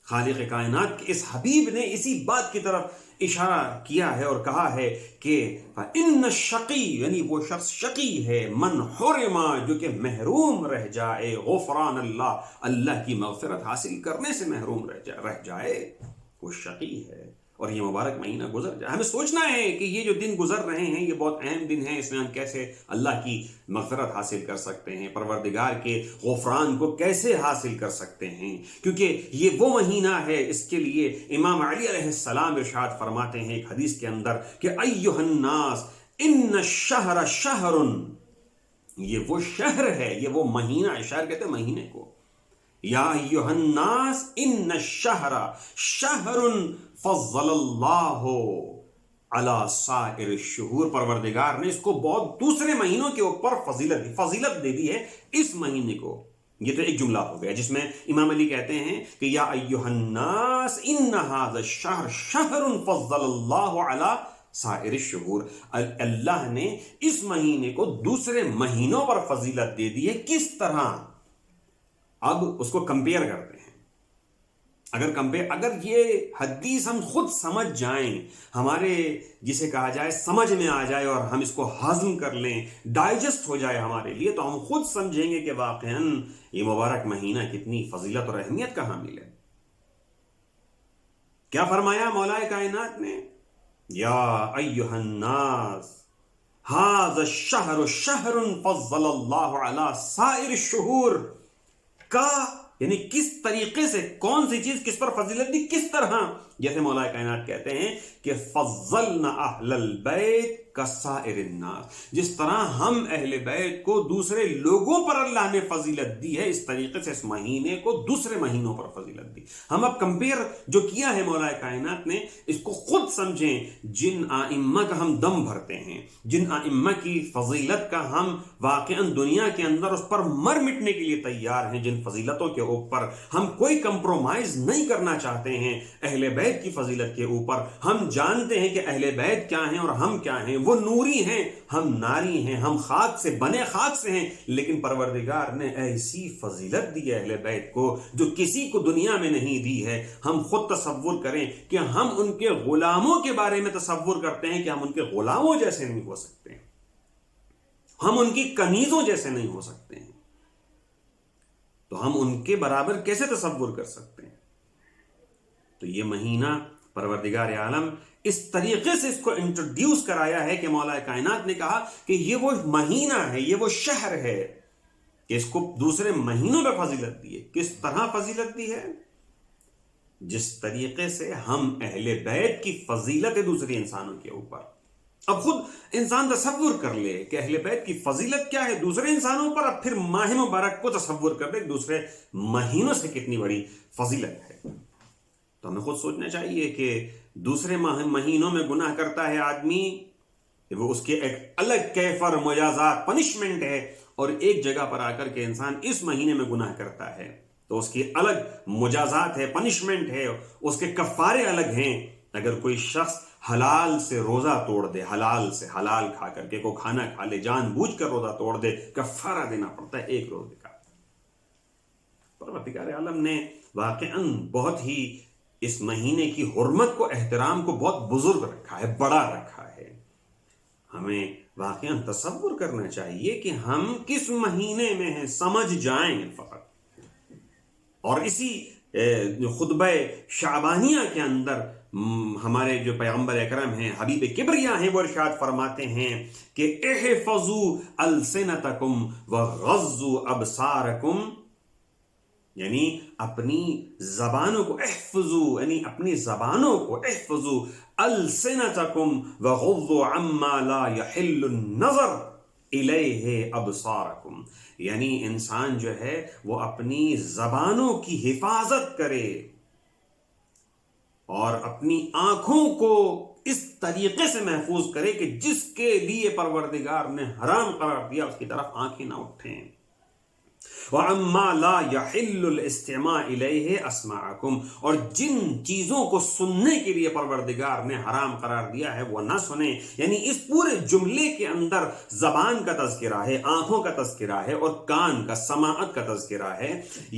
S3: خالق کائنات کے اس حبیب نے اسی بات کی طرف اشارہ کیا ہے اور کہا ہے کہ فَإِنَّ الشَّقِيَّ، یعنی وہ شخص شقی ہے، من حرما، جو کہ محروم رہ جائے، غفران اللہ، اللہ کی مغفرت حاصل کرنے سے محروم رہ جائے، وہ شقی ہے۔ اور یہ مبارک مہینہ گزر جائے۔ ہمیں سوچنا ہے کہ یہ جو دن گزر رہے ہیں یہ بہت اہم دن ہیں، اس میں ہم کیسے اللہ کی مغفرت حاصل کر سکتے ہیں، پروردگار کے غفران کو کیسے حاصل کر سکتے ہیں، کیونکہ یہ وہ مہینہ ہے۔ اس کے لیے امام علی علیہ السلام ارشاد فرماتے ہیں ایک حدیث کے اندر کہ ایھا الناس ان الشہر شہر، یہ وہ شہر ہے، یہ وہ مہینہ، شہر کہتے ہیں مہینے کو۔ یا ایھا الناس ان الشہر شہر فضل اللہ علی سائر الشہور، پروردگار نے اس کو بہت دوسرے مہینوں کے اوپر فضیلت دے دی ہے اس مہینے کو۔ یہ تو ایک جملہ ہو گیا جس میں امام علی کہتے ہیں کہ یا ایھا الناس ان ھذا الشہر شہر فضل اللہ علی سائر الشہور، اللہ نے اس مہینے کو دوسرے مہینوں پر فضیلت دے دی ہے۔ کس طرح؟ اب اس کو کمپیئر کرتے ہیں۔ اگر یہ حدیث ہم خود سمجھ جائیں، ہمارے جسے کہا جائے سمجھ میں آ جائے اور ہم اس کو ہضم کر لیں، ڈائجسٹ ہو جائے ہمارے لیے، تو ہم خود سمجھیں گے کہ واقعاً یہ مبارک مہینہ کتنی فضیلت اور اہمیت کا حامل ہے۔ کیا فرمایا مولا کائنات نے؟ یا ایھا الناس ھذا الشہر شہر فضل اللہ علی سائر الشہور، کا یعنی کس طریقے سے، کون سی چیز کس پر فضیلت دی، کس طرح؟ جیسے مولا کائنات کہتے ہیں کہ فضلنا اہل البیت کسائر الناس، جس طرح ہم اہل بیت کو دوسرے لوگوں پر اللہ نے فضیلت دی ہے، اس طریقے سے اس مہینے کو دوسرے مہینوں پر فضیلت دی۔ ہم اب کمپیئر جو کیا ہے مولا کائنات نے، اس کو خود سمجھیں۔ جن ائمہ کا ہم دم بھرتے ہیں، جن ائمہ کی فضیلت کا ہم واقعاً دنیا کے اندر اس پر مر مٹنے کے لیے تیار ہیں، جن فضیلتوں کے اوپر ہم کوئی کمپرومائز نہیں کرنا چاہتے ہیں، اہل بیت کی فضیلت کے اوپر ہم جانتے ہیں کہ اہل بیت کیا ہیں اور ہم کیا ہیں۔ وہ نوری ہیں، ہم ناری ہیں، ہم خاک سے بنے خاک سے ہیں، لیکن پروردگار نے ایسی فضیلت دی ہے اہل بیت کو جو کسی کو دنیا میں نہیں دی ہے۔ ہم خود تصور کریں کہ ہم ان کے غلاموں کے بارے میں تصور کرتے ہیں کہ ہم ان کے غلاموں جیسے نہیں ہو سکتے، ہم ان کی کنیزوں جیسے نہیں ہو سکتے ہیں، تو ہم ان کے برابر کیسے تصور کر سکتے ہیں؟ تو یہ مہینہ پروردگار عالم اس طریقے سے اس کو انٹروڈیوس کرایا ہے کہ مولا کائنات نے کہا کہ یہ وہ مہینہ ہے، یہ وہ شہر ہے کہ اس کو دوسرے مہینوں میں فضیلت دی ہے۔ کس طرح فضیلت دی ہے؟ جس طریقے سے ہم اہل بیت کی فضیلت ہے دوسرے انسانوں کے اوپر۔ اب خود انسان تصور کر لے کہ اہل بیت کی فضیلت کیا ہے دوسرے انسانوں پر، اب پھر ماہ مبارک کو تصور کر لے دوسرے مہینوں سے کتنی بڑی فضیلت ہے۔ تو ہمیں خود سوچنا چاہیے کہ دوسرے مہینوں میں گناہ کرتا ہے آدمی، وہ اس کے ایک الگ کیف اور مجازات پنشمنٹ ہے، اور ایک جگہ پر آ کر کے انسان اس مہینے میں گناہ کرتا ہے تو اس کی الگ مجازات ہے، پنشمنٹ ہے، اس کے کفارے الگ ہیں۔ اگر کوئی شخص حلال سے روزہ توڑ دے، حلال سے حلال کھا کر کے کوئی کھانا کھا لے، جان بوجھ کر روزہ توڑ دے، کفارہ دینا پڑتا ہے 1 روزے کا۔ پروردگار عالم نے واقعاً بہت ہی اس مہینے کی حرمت کو، احترام کو بہت بزرگ رکھا ہے، بڑا رکھا ہے۔ ہمیں واقعاً تصور کرنا چاہیے کہ ہم کس مہینے میں ہیں، سمجھ جائیں فقط۔ اور اسی خطبہ شعبانیہ کے اندر ہمارے جو پیغمبر اکرم ہیں، حبیب کبریا ہیں، وہ ارشاد فرماتے ہیں کہ احفظوا السنتکم وغضوا ابصارکم، یعنی اپنی زبانوں کو احفظوا، یعنی اپنی زبانوں کو احفظوا السنتکم وغضوا عما لا يحل النظر الیہ ابصارکم، یعنی انسان جو ہے وہ اپنی زبانوں کی حفاظت کرے اور اپنی آنکھوں کو اس طریقے سے محفوظ کرے کہ جس کے لیے پروردگار نے حرام قرار دیا اس کی طرف آنکھیں نہ اٹھیں۔ وَعَمَّا لَا يَحِلُّ الْإِسْتِمَاعِ إِلَيْهِ أَسْمَعَكُمْ، اور جن چیزوں کو سننے کے لیے پروردگار نے حرام قرار دیا ہے وہ نہ سنیں۔ یعنی اس پورے جملے کے اندر زبان کا تذکرہ ہے، آنکھوں کا تذکرہ ہے، اور کان کا، سماعت کا تذکرہ ہے۔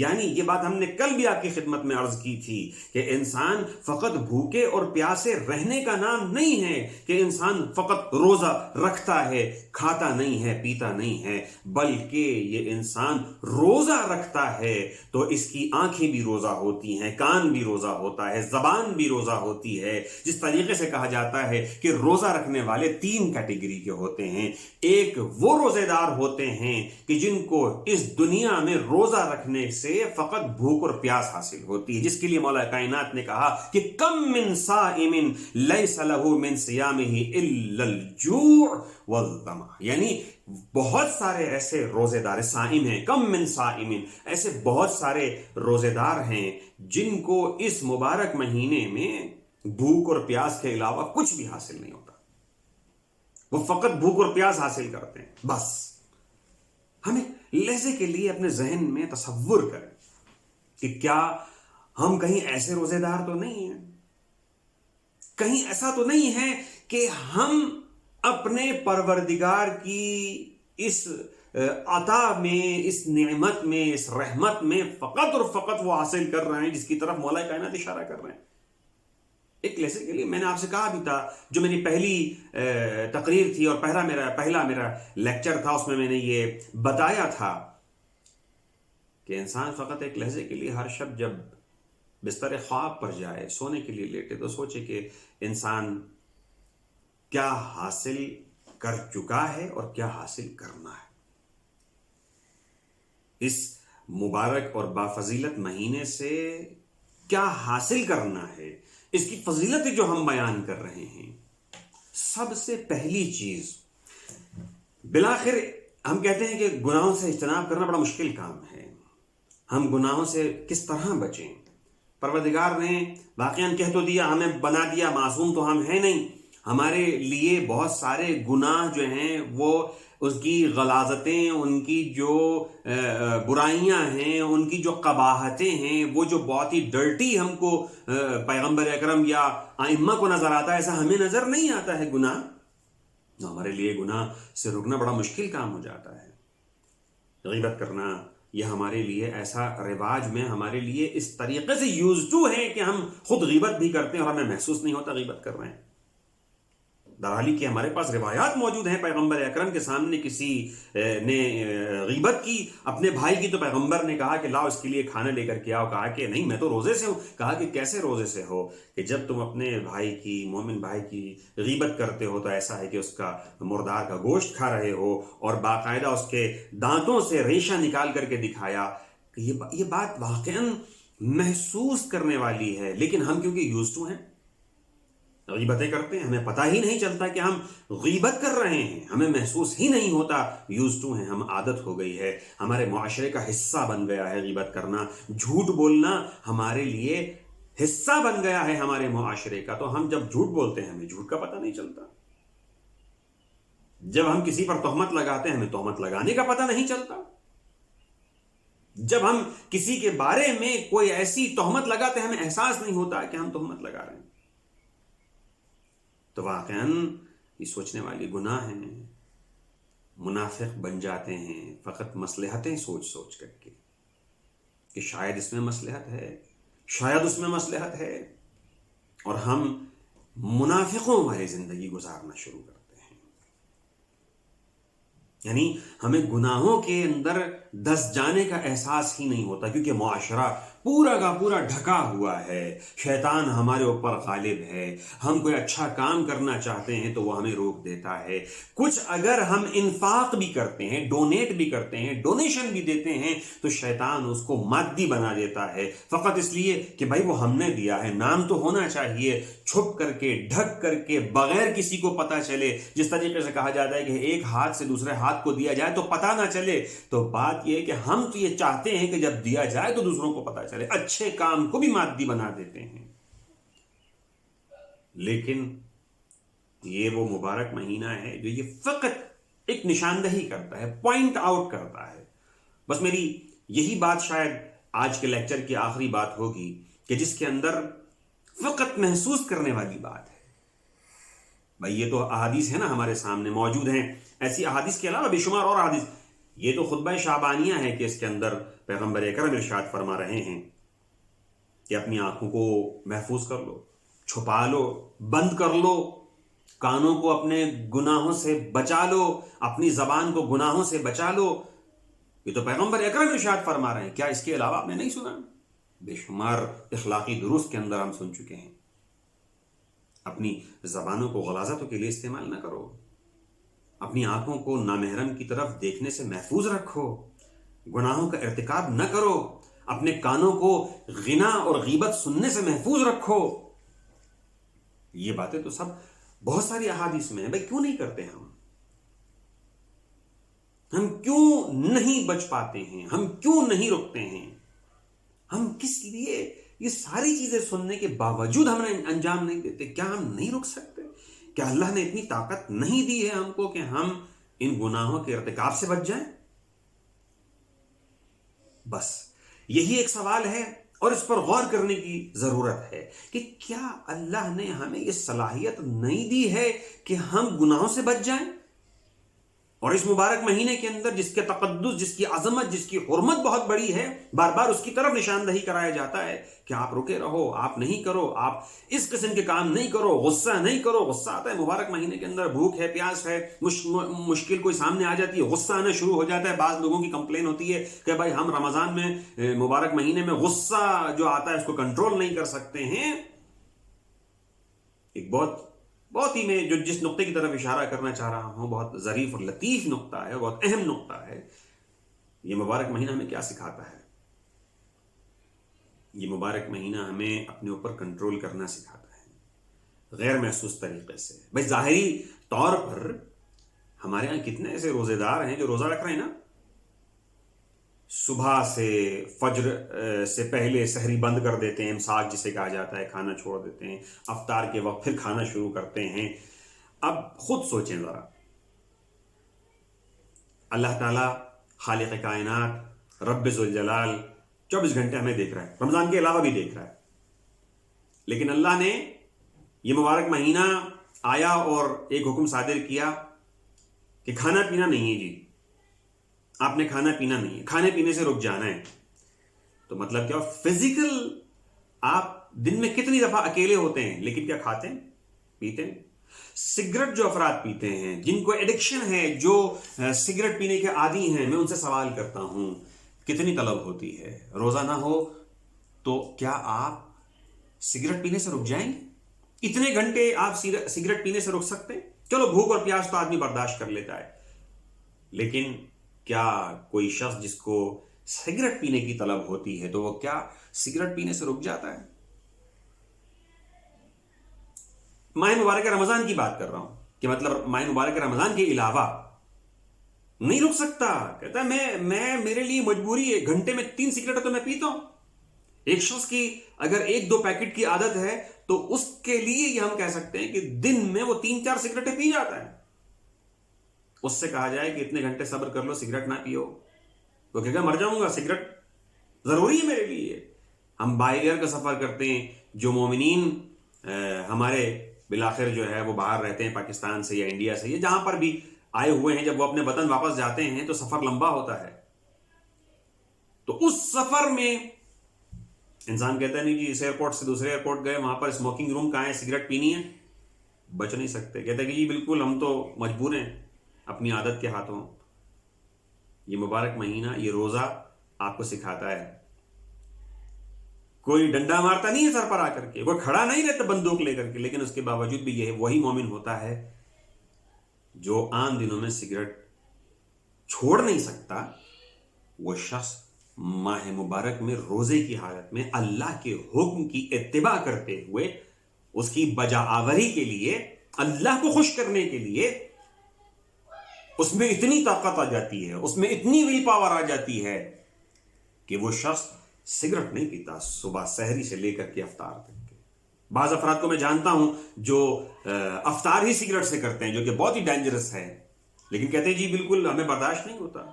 S3: یعنی یہ بات ہم نے کل بھی آپ کی خدمت میں عرض کی تھی کہ انسان فقط بھوکے اور پیاسے رہنے کا نام نہیں ہے کہ انسان فقط روزہ رکھتا ہے، کھاتا نہیں ہے، پیتا نہیں ہے، بلکہ یہ انسان روزہ رکھتا ہے تو اس کی آنکھیں بھی روزہ ہوتی ہیں، کان بھی روزہ ہوتا ہے، زبان بھی روزہ ہوتی ہے۔ جس طریقے سے کہا جاتا ہے کہ روزہ رکھنے والے 3 کیٹیگری کے ہوتے ہیں۔ ایک وہ روزے دار ہوتے ہیں کہ جن کو اس دنیا میں روزہ رکھنے سے فقط بھوک اور پیاس حاصل ہوتی ہے، جس کے لیے مولا کائنات نے کہا کہ کم من صائم لیس لہ من صیامہ الا الجوع والظمأ، یعنی بہت سارے ایسے روزے دار صائم ہیں، کم من صائمین، ایسے بہت سارے روزے دار ہیں جن کو اس مبارک مہینے میں بھوک اور پیاس کے علاوہ کچھ بھی حاصل نہیں ہوتا، وہ فقط بھوک اور پیاس حاصل کرتے ہیں بس۔ ہمیں لہجے کے لیے اپنے ذہن میں تصور کریں کہ کیا ہم کہیں ایسے روزے دار تو نہیں ہیں، کہیں ایسا تو نہیں ہے کہ ہم اپنے پروردگار کی اس عطا میں، اس نعمت میں، اس رحمت میں فقط اور فقط وہ حاصل کر رہے ہیں جس کی طرف مولا کائنات اشارہ کر رہے ہیں۔ ایک لیسے کے لیے میں نے آپ سے کہا بھی تھا، جو میری پہلی تقریر تھی اور پہلا میرا لیکچر تھا، اس میں میں نے یہ بتایا تھا کہ انسان فقط ایک لہجے کے لیے ہر شب جب بستر خواب پر جائے، سونے کے لیے لیٹے، تو سوچے کہ انسان کیا حاصل کر چکا ہے اور کیا حاصل کرنا ہے۔ اس مبارک اور بافضیلت مہینے سے کیا حاصل کرنا ہے، اس کی فضیلت جو ہم بیان کر رہے ہیں۔ سب سے پہلی چیز، بالآخر ہم کہتے ہیں کہ گناہوں سے اجتناب کرنا بڑا مشکل کام ہے، ہم گناہوں سے کس طرح بچیں؟ پروردگار نے واقعاً کہہ تو دیا، ہمیں بنا دیا، معصوم تو ہم ہیں نہیں، ہمارے لیے بہت سارے گناہ جو ہیں وہ اس کی غلاظتیں، ان کی جو برائیاں ہیں، ان کی جو قباحتیں ہیں، وہ جو بہت ہی ڈرٹی ہم کو پیغمبر اکرم یا ائمہ کو نظر آتا ہے، ایسا ہمیں نظر نہیں آتا ہے گناہ، تو ہمارے لیے گناہ سے رکنا بڑا مشکل کام ہو جاتا ہے۔ غیبت کرنا یہ ہمارے لیے ایسا رواج میں ہمارے لیے اس طریقے سے یوز ٹو ہے کہ ہم خود غیبت بھی کرتے ہیں اور ہمیں محسوس نہیں ہوتا غیبت کر رہے ہیں، درحالی کہ ہمارے پاس روایات موجود ہیں پیغمبر اکرم کے سامنے کسی نے غیبت کی اپنے بھائی کی، تو پیغمبر نے کہا کہ لاؤ اس کے لیے کھانا لے کر کے آؤ، کہا کہ نہیں میں تو روزے سے ہوں، کہا کہ کیسے روزے سے ہو؟ کہ جب تم اپنے بھائی کی، مومن بھائی کی غیبت کرتے ہو تو ایسا ہے کہ اس کا مردار کا گوشت کھا رہے ہو، اور باقاعدہ اس کے دانتوں سے ریشہ نکال کر کے دکھایا۔ یہ بات واقعاً محسوس کرنے والی ہے، لیکن ہم کیونکہ یوز ٹو ہیں، غیبتیں کرتے ہیں، ہمیں پتہ ہی نہیں چلتا کہ ہم غیبت کر رہے ہیں، ہمیں محسوس ہی نہیں ہوتا، یوز ٹو ہیں، ہم عادت ہو گئی ہے، ہمارے معاشرے کا حصہ بن گیا ہے غیبت کرنا۔ جھوٹ بولنا ہمارے لیے حصہ بن گیا ہے ہمارے معاشرے کا، تو ہم جب جھوٹ بولتے ہیں ہمیں جھوٹ کا پتہ نہیں چلتا، جب ہم کسی پر تہمت لگاتے ہیں ہمیں تہمت لگانے کا پتہ نہیں چلتا، جب ہم کسی کے بارے میں کوئی ایسی تہمت لگاتے ہیں ہمیں احساس نہیں ہوتا کہ ہم تہمت لگا رہے ہیں۔ تو واقعاً یہ سوچنے والی گناہ ہیں، منافق بن جاتے ہیں فقط مصلحتیں سوچ سوچ کر کے کہ شاید اس میں مصلحت ہے، شاید اس میں مصلحت ہے، اور ہم منافقوں والی زندگی گزارنا شروع کرتے ہیں۔ یعنی ہمیں گناہوں کے اندر دس جانے کا احساس ہی نہیں ہوتا، کیونکہ معاشرہ پورا کا پورا ڈھکا ہوا ہے، شیطان ہمارے اوپر غالب ہے، ہم کوئی اچھا کام کرنا چاہتے ہیں تو وہ ہمیں روک دیتا ہے، کچھ اگر ہم انفاق بھی کرتے ہیں، ڈونیٹ بھی کرتے ہیں، ڈونیشن بھی دیتے ہیں، تو شیطان اس کو مادی بنا دیتا ہے، فقط اس لیے کہ بھائی وہ ہم نے دیا ہے، نام تو ہونا چاہیے، چھپ کر کے، ڈھک کر کے، بغیر کسی کو پتہ چلے، جس طریقے سے کہا جاتا ہے کہ ایک ہاتھ سے دوسرے ہاتھ کو دیا جائے تو پتہ نہ چلے۔ تو بات یہ ہے کہ ہم تو یہ چاہتے ہیں کہ جب دیا جائے تو دوسروں کو پتہ چلے، اچھے کام کو بھی مادی بنا دیتے ہیں۔ لیکن یہ وہ مبارک مہینہ ہے جو یہ فقط ایک نشاندہی کرتا ہے، پوائنٹ آؤٹ کرتا ہے۔ بس میری یہی بات شاید آج کے لیکچر کی آخری بات ہوگی کہ جس کے اندر فقط محسوس کرنے والی بات ہے۔ بھائی یہ تو احادیث ہے نا ہمارے سامنے موجود ہیں، ایسی احادیث کے علاوہ بے شمار اور احادیث، یہ تو خطبہ شعبانیہ ہے کہ اس کے اندر پیغمبر اکرم ارشاد فرما رہے ہیں کہ اپنی آنکھوں کو محفوظ کر لو، چھپا لو، بند کر لو، کانوں کو اپنے گناہوں سے بچا لو، اپنی زبان کو گناہوں سے بچا لو۔ یہ تو پیغمبر اکرم ارشاد فرما رہے ہیں، کیا اس کے علاوہ آپ نے نہیں سنا؟ بے شمار اخلاقی دروس کے اندر ہم سن چکے ہیں۔ اپنی زبانوں کو غلاظتوں کے لیے استعمال نہ کرو، اپنی آنکھوں کو نامحرم کی طرف دیکھنے سے محفوظ رکھو، گناہوں کا ارتکاب نہ کرو، اپنے کانوں کو غنا اور غیبت سننے سے محفوظ رکھو۔ یہ باتیں تو سب بہت ساری احادیث میں ہیں، بھائی کیوں نہیں کرتے ہم کیوں نہیں بچ پاتے ہیں، ہم کیوں نہیں رکتے ہیں، ہم کس لیے یہ ساری چیزیں سننے کے باوجود ہم انجام نہیں دیتے؟ کیا ہم نہیں رک سکتے؟ کیا اللہ نے اتنی طاقت نہیں دی ہے ہم کو کہ ہم ان گناہوں کے ارتکاب سے بچ جائیں؟ بس یہی ایک سوال ہے اور اس پر غور کرنے کی ضرورت ہے کہ کیا اللہ نے ہمیں یہ صلاحیت نہیں دی ہے کہ ہم گناہوں سے بچ جائیں؟ اور اس مبارک مہینے کے اندر جس کے تقدس، جس کی عظمت، جس کی حرمت بہت بڑی ہے، بار بار اس کی طرف نشاندہی کرایا جاتا ہے کہ آپ رکے رہو، آپ نہیں کرو، آپ اس قسم کے کام نہیں کرو، غصہ نہیں کرو۔ غصہ آتا ہے مبارک مہینے کے اندر، بھوک ہے، پیاس ہے، مشکل کوئی سامنے آ جاتی ہے، غصہ آنا شروع ہو جاتا ہے۔ بعض لوگوں کی کمپلین ہوتی ہے کہ بھائی ہم رمضان میں، مبارک مہینے میں غصہ جو آتا ہے اس کو کنٹرول نہیں کر سکتے ہیں۔ ایک بہت ہی میں جو جس نقطے کی طرف اشارہ کرنا چاہ رہا ہوں بہت ظریف اور لطیف نقطہ ہے، بہت اہم نقطہ ہے۔ یہ مبارک مہینہ ہمیں کیا سکھاتا ہے؟ یہ مبارک مہینہ ہمیں اپنے اوپر کنٹرول کرنا سکھاتا ہے، غیر محسوس طریقے سے۔ بھائی ظاہری طور پر ہمارے ہاں کتنے ایسے روزے دار ہیں جو روزہ رکھ رہے ہیں نا، صبح سے فجر سے پہلے سحری بند کر دیتے ہیں، امساک جسے کہا جاتا ہے، کھانا چھوڑ دیتے ہیں، افطار کے وقت پھر کھانا شروع کرتے ہیں۔ اب خود سوچیں ذرا، اللہ تعالیٰ خالق کائنات رب ذوالجلال 24 گھنٹے ہمیں دیکھ رہا ہے، رمضان کے علاوہ بھی دیکھ رہا ہے، لیکن اللہ نے یہ مبارک مہینہ آیا اور ایک حکم صادر کیا کہ کھانا پینا نہیں ہے، جی آپ نے کھانا پینا نہیں ہے، کھانے پینے سے رک جانا ہے۔ تو مطلب کیا؟ فزیکل آپ دن میں کتنی دفعہ اکیلے ہوتے ہیں لیکن کیا کھاتے ہیں، پیتے ہیں؟ سگریٹ جو افراد پیتے ہیں، جن کو ایڈکشن ہے، جو سگریٹ پینے کے عادی ہیں، میں ان سے سوال کرتا ہوں کتنی طلب ہوتی ہے؟ روزہ نہ ہو تو کیا آپ سگریٹ پینے سے رک جائیں گے؟ اتنے گھنٹے آپ سگریٹ پینے سے رک سکتے ہیں؟ چلو بھوک اور پیاس تو آدمی برداشت کر لیتا ہے، لیکن کیا کوئی شخص جس کو سگریٹ پینے کی طلب ہوتی ہے تو وہ کیا سگریٹ پینے سے رک جاتا ہے؟ ماہ مبارک رمضان کی بات کر رہا ہوں کہ مطلب ماہ مبارک رمضان کے علاوہ نہیں رک سکتا، کہتا ہے میں میرے لیے مجبوری ہے، گھنٹے میں 3 سگریٹ تو میں پیتا ہوں، ایک شخص کی اگر 1-2 پیکٹ کی عادت ہے تو اس کے لیے یہ ہم کہہ سکتے ہیں کہ دن میں وہ 3-4 سگریٹیں پی جاتا ہے. اس سے کہا جائے کہ اتنے گھنٹے صبر کر لو، سگریٹ نہ پیو، تو کہے گا مر جاؤں گا، سگریٹ ضروری ہے میرے لیے. ہم بائی ایئر کا سفر کرتے ہیں، جو مومنین ہمارے بالآخر جو ہے وہ باہر رہتے ہیں پاکستان سے یا انڈیا سے یا جہاں پر بھی آئے ہوئے ہیں، جب وہ اپنے وطن واپس جاتے ہیں تو سفر لمبا ہوتا ہے. تو اس سفر میں انسان کہتا ہے نہیں جی اس ایئرپورٹ سے دوسرے ایئرپورٹ گئے، وہاں پر اسموکنگ روم کہاں ہے، سگریٹ پینی ہے، بچ نہیں سکتے. کہتا ہے کہ جی بالکل ہم تو مجبور ہیں اپنی عادت کے ہاتھوں. یہ مبارک مہینہ، یہ روزہ آپ کو سکھاتا ہے. کوئی ڈنڈا مارتا نہیں ہے سر پر آ کر کے، کوئی کھڑا نہیں رہتا بندوق لے کر کے، لیکن اس کے باوجود بھی یہ وہی مومن ہوتا ہے جو عام دنوں میں سگریٹ چھوڑ نہیں سکتا. وہ شخص ماہ مبارک میں روزے کی حالت میں اللہ کے حکم کی اتباع کرتے ہوئے، اس کی بجا آوری کے لیے، اللہ کو خوش کرنے کے لیے، اس میں اتنی طاقت آ جاتی ہے، اس میں اتنی ول پاور آ جاتی ہے کہ وہ شخص سگریٹ نہیں پیتا صبح سحری سے لے کر کے افطار تک کے. بعض افراد کو میں جانتا ہوں جو افطار ہی سگریٹ سے کرتے ہیں، جو کہ بہت ہی ڈینجرس ہے، لیکن کہتے ہیں جی بالکل ہمیں برداشت نہیں ہوتا.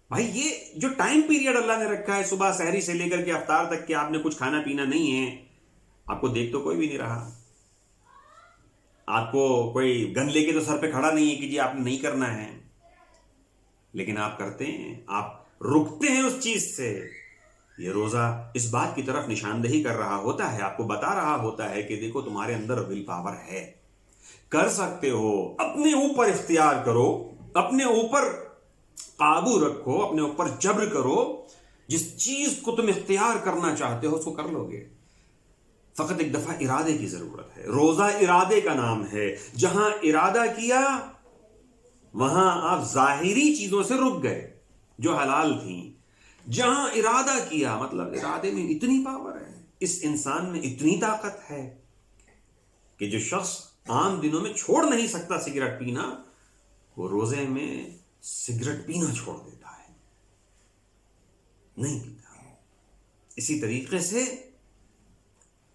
S3: بھائی یہ جو ٹائم پیریڈ اللہ نے رکھا ہے صبح سحری سے لے کر کے افطار تک کہ آپ نے کچھ کھانا پینا نہیں ہے، آپ کو دیکھ تو کوئی بھی نہیں رہا، آپ کو کوئی گن لے کے تو سر پہ کھڑا نہیں ہے کہ جی آپ نے نہیں کرنا ہے، لیکن آپ کرتے ہیں، آپ رکتے ہیں اس چیز سے. یہ روزہ اس بات کی طرف نشاندہی کر رہا ہوتا ہے، آپ کو بتا رہا ہوتا ہے کہ دیکھو تمہارے اندر ول پاور ہے، کر سکتے ہو، اپنے اوپر اختیار کرو، اپنے اوپر قابو رکھو، اپنے اوپر جبر کرو. جس چیز کو تم اختیار کرنا چاہتے ہو اس کو کر لو گے. فقط ایک دفعہ ارادے کی ضرورت ہے. روزہ ارادے کا نام ہے. جہاں ارادہ کیا وہاں آپ ظاہری چیزوں سے رک گئے جو حلال تھیں. جہاں ارادہ کیا مطلب ارادے میں اتنی پاور ہے، اس انسان میں اتنی طاقت ہے کہ جو شخص عام دنوں میں چھوڑ نہیں سکتا سگریٹ پینا، وہ روزے میں سگریٹ پینا چھوڑ دیتا ہے، نہیں پیتا. اسی طریقے سے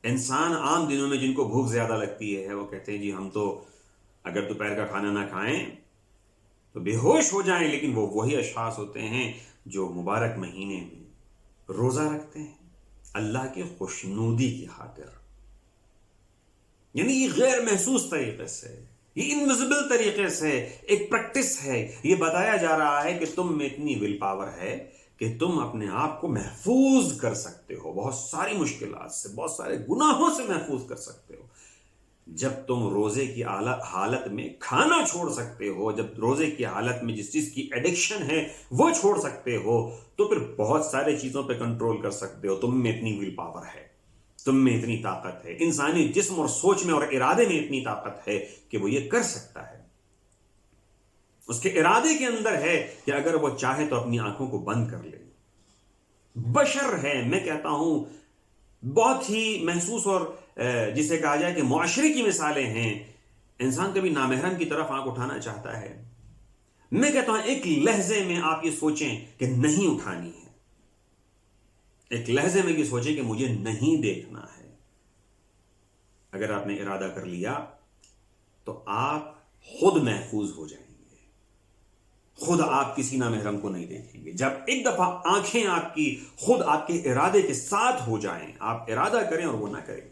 S3: انسان عام دنوں میں جن کو بھوک زیادہ لگتی ہے وہ کہتے ہیں جی ہم تو اگر دوپہر کا کھانا نہ کھائیں تو بے ہوش ہو جائیں، لیکن وہ وہی اشخاص ہوتے ہیں جو مبارک مہینے میں روزہ رکھتے ہیں اللہ کے خوشنودی کی خاطر. یعنی یہ غیر محسوس طریقے سے، یہ انویزیبل طریقے سے ایک پریکٹس ہے. یہ بتایا جا رہا ہے کہ تم میں اتنی ول پاور ہے کہ تم اپنے آپ کو محفوظ کر سکتے ہو، بہت ساری مشکلات سے، بہت سارے گناہوں سے محفوظ کر سکتے ہو. جب تم روزے کی حالت میں کھانا چھوڑ سکتے ہو، جب روزے کی حالت میں جس چیز کی ایڈکشن ہے وہ چھوڑ سکتے ہو، تو پھر بہت سارے چیزوں پہ کنٹرول کر سکتے ہو. تم میں اتنی ول پاور ہے، تم میں اتنی طاقت ہے، انسانی جسم اور سوچ میں اور ارادے میں اتنی طاقت ہے کہ وہ یہ کر سکتا ہے. اس کے ارادے کے اندر ہے کہ اگر وہ چاہے تو اپنی آنکھوں کو بند کر لے. بشر ہے، میں کہتا ہوں بہت ہی محسوس اور جسے کہا جائے کہ معاشرے کی مثالیں ہیں. انسان کبھی نامحرم کی طرف آنکھ اٹھانا چاہتا ہے، میں کہتا ہوں ایک لہجے میں آپ یہ سوچیں کہ نہیں اٹھانی ہے، ایک لہجے میں یہ سوچیں کہ مجھے نہیں دیکھنا ہے. اگر آپ نے ارادہ کر لیا تو آپ خود محفوظ ہو جائیں گے، خود آپ کسی نامحرم کو نہیں دیکھیں گے. جب ایک دفعہ آنکھیں آپ کی خود آپ کے ارادے کے ساتھ ہو جائیں، آپ ارادہ کریں اور وہ نہ کریں.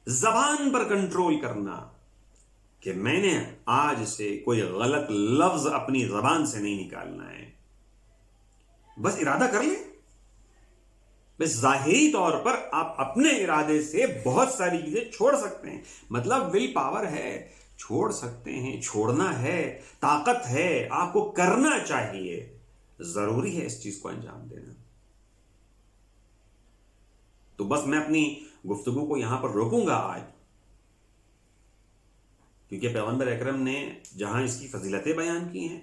S3: زبان پر کنٹرول کرنا کہ میں نے آج سے کوئی غلط لفظ اپنی زبان سے نہیں نکالنا ہے، بس ارادہ کر لیں. بس ظاہری طور پر آپ اپنے ارادے سے بہت ساری چیزیں چھوڑ سکتے ہیں. مطلب ول پاور ہے، چھوڑ سکتے ہیں، چھوڑنا ہے، طاقت ہے، آپ کو کرنا چاہیے، ضروری ہے اس چیز کو انجام دینا. تو بس میں اپنی گفتگو کو یہاں پر روکوں گا آج، کیونکہ پیغمبر اکرم نے جہاں اس کی فضیلتیں بیان کی ہیں،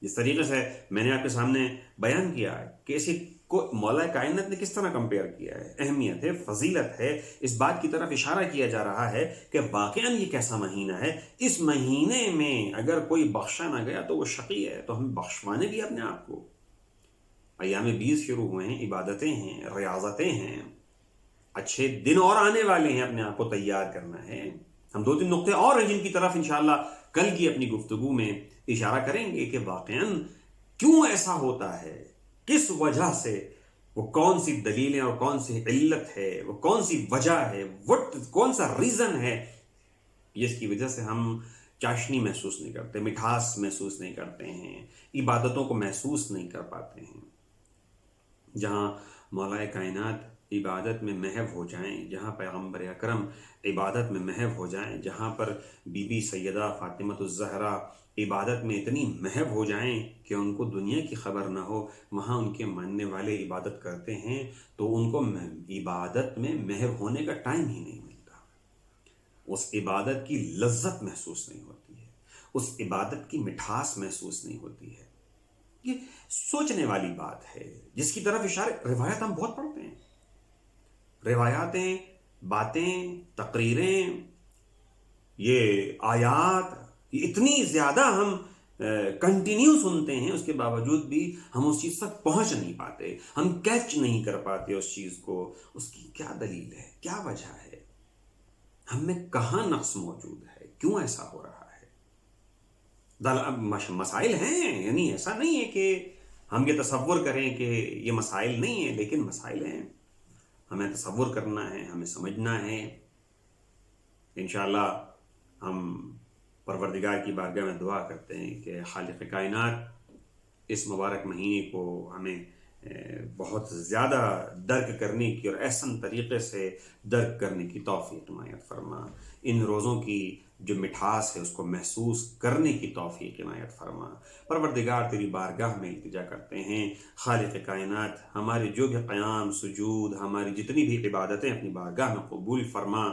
S3: جس طریقے سے میں نے آپ کے سامنے بیان کیا ہے کہ اسی کو مولا کائنات نے کس طرح کمپیئر کیا ہے، اہمیت ہے، فضیلت ہے، اس بات کی طرف اشارہ کیا جا رہا ہے کہ واقعاً یہ کیسا مہینہ ہے. اس مہینے میں اگر کوئی بخشا نہ گیا تو وہ شقی ہے. تو ہمیں بخشوانے بھی اپنے آپ کو. ایام بیس شروع ہوئے ہیں، عبادتیں ہیں، ریاضتیں ہیں، اچھے دن اور آنے والے ہیں، اپنے آپ کو تیار کرنا ہے. ہم 2-3 نقطے اور ہیں جن کی طرف انشاءاللہ کل کی اپنی گفتگو میں اشارہ کریں گے کہ واقعاً کیوں ایسا ہوتا ہے، کس وجہ سے، وہ کون سی دلیلیں اور کون سی علت ہے، وہ کون سی وجہ ہے، کون سا ریزن ہے جس کی وجہ سے ہم چاشنی محسوس نہیں کرتے، مٹھاس محسوس نہیں کرتے ہیں، عبادتوں کو محسوس نہیں کر پاتے ہیں. جہاں مولا کائنات عبادت میں محو ہو جائیں، جہاں پیغمبر اکرم عبادت میں محو ہو جائیں، جہاں پر بی بی سیدہ فاطمۃ الزہرا عبادت میں اتنی محو ہو جائیں کہ ان کو دنیا کی خبر نہ ہو، وہاں ان کے ماننے والے عبادت کرتے ہیں تو ان کو عبادت میں محو ہونے کا ٹائم ہی نہیں ملتا، اس عبادت کی لذت محسوس نہیں ہوتی ہے، اس عبادت کی مٹھاس محسوس نہیں ہوتی ہے. یہ سوچنے والی بات ہے جس کی طرف اشارے روایات ہم بہت پڑھتے ہیں، روایاتیں، باتیں، تقریریں، یہ آیات، یہ اتنی زیادہ ہم کنٹینیو سنتے ہیں، اس کے باوجود بھی ہم اس چیز تک پہنچ نہیں پاتے، ہم کیچ نہیں کر پاتے اس چیز کو. اس کی کیا دلیل ہے، کیا وجہ ہے، ہم میں کہاں نقص موجود ہے، کیوں ایسا ہو رہا ہے؟ مسائل ہیں، یعنی ایسا نہیں ہے کہ ہم یہ تصور کریں کہ یہ مسائل نہیں ہیں، لیکن مسائل ہیں، ہمیں تصور کرنا ہے، ہمیں سمجھنا ہے. انشاءاللہ ہم پروردگار کی بارگاہ میں دعا کرتے ہیں کہ خالق کائنات اس مبارک مہینے کو ہمیں بہت زیادہ درک کرنے کی اور احسن طریقے سے درک کرنے کی توفیق عنایت فرما. ان روزوں کی جو مٹھاس ہے اس کو محسوس کرنے کی توفیق عنایت فرما. پروردگار تیری بارگاہ میں التجا کرتے ہیں، خالق کائنات ہمارے جو بھی قیام، سجود، ہماری جتنی بھی عبادتیں اپنی بارگاہ میں قبول فرما.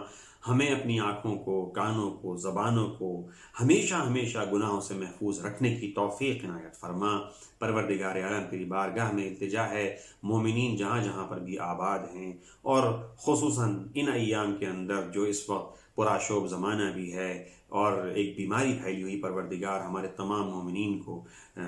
S3: ہمیں اپنی آنکھوں کو، کانوں کو، زبانوں کو ہمیشہ ہمیشہ گناہوں سے محفوظ رکھنے کی توفیق عنایت فرما. پروردگار عالم تیری بارگاہ میں التجا ہے، مومنین جہاں جہاں پر بھی آباد ہیں اور خصوصاً ان ایام کے اندر جو اس وقت پرآشوب زمانہ بھی ہے اور ایک بیماری پھیلی ہوئی، پروردگار ہمارے تمام مومنین کو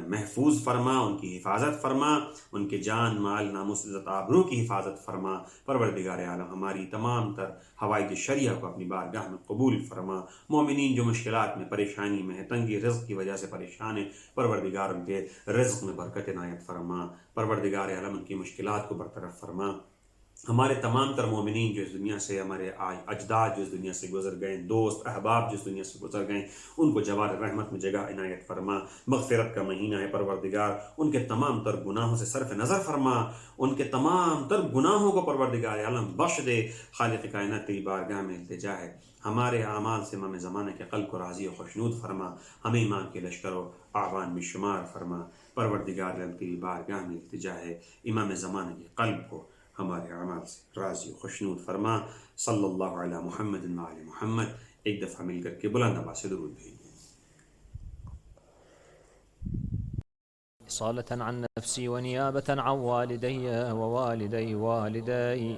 S3: محفوظ فرما، ان کی حفاظت فرما، ان کے جان، مال، ناموس، عزت، آبرو کی حفاظت فرما. پروردگار عالم ہماری تمام تر حوائج شرعیہ کو اپنی بارگاہ میں قبول فرما. مومنین جو مشکلات میں، پریشانی میں ہے، تنگی رزق کی وجہ سے پریشان ہیں، پروردگار ان کے رزق میں برکت عنایت فرما. پروردگار عالم ان کی مشکلات کو برطرف فرما. ہمارے تمام تر مومنین جو اس دنیا سے، ہمارے اجداد جو اس دنیا سے گزر گئے، دوست احباب جو اس دنیا سے گزر گئے، ان کو جوار رحمت میں جگہ عنایت فرما. مغفرت کا مہینہ ہے پروردگار، ان کے تمام تر گناہوں سے صرف نظر فرما، ان کے تمام تر گناہوں کو پروردگار عالم بخش دے. خالق کائنات تیری بارگاہ میں التجا ہے، ہمارے اعمال سے امام زمانہ کے قلب کو راضی و خوشنود فرما، ہمیں ایمان کے لشکر و اعوان میں شمار فرما. پروردگار عالم تیری بارگاہ میں التجا ہے، امام زمانہ کے قلب کو ہمارے اعمال سے راضی و خوشنود فرما. صلی اللہ علی محمد و علی محمد. ایک دفعہ مل کر کے بلند آواز سے درود بھیجیے.
S4: صالة عن نفسي ونيابة عن والدي ووالدي والدي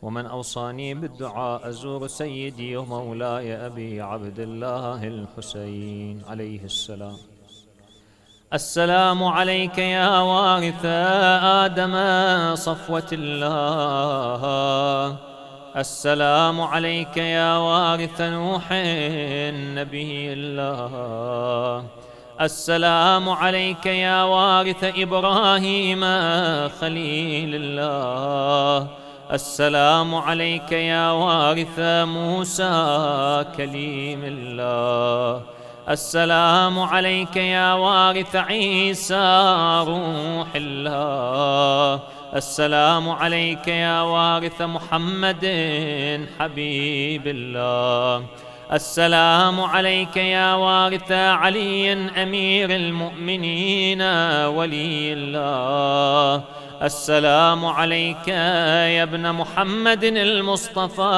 S4: ومن أوصاني بالدعاء أزور سيدي ومولاي أبي عبد الله الحسين عليه السلام. السلام عليك يا وارث آدم صفوة الله، السلام عليك يا وارث نوح نبي الله، السلام عليك يا وارث إبراهيم خليل الله، السلام عليك يا وارث موسى كليم الله، السلام عليك يا وارث عيسى روح الله، السلام عليك يا وارث محمد حبيب الله، السلام عليك يا وارث علي أمير المؤمنين ولي الله، السلام عليك يا ابن محمد المصطفى،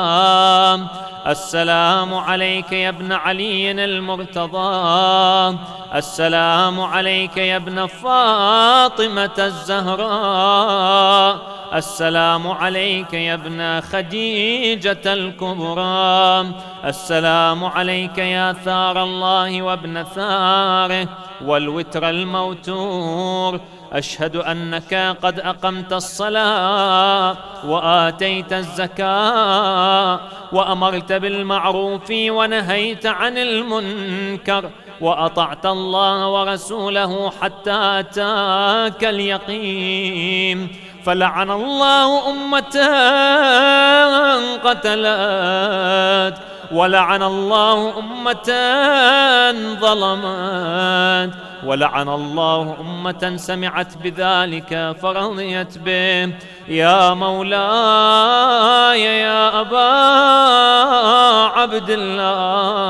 S4: السلام عليك يا ابن علي المرتضى، السلام عليك يا ابن فاطمة الزهراء، السلام عليك يا ابن خديجة الكبرى. السلام عليك يا ثار الله وابن ثاره والوتر الموتور. أشهد أنك قد أقمت الصلاة وآتيت الزكاة وأمرت بالمعروف ونهيت عن المنكر وأطعت الله ورسوله حتى أتاك اليقين. فلعن الله أمة قتلت، ولعن الله أمة ظلمت، ولعن الله أمة سمعت بذلك فرضيت به. يا مولاي يا أبا عبد الله،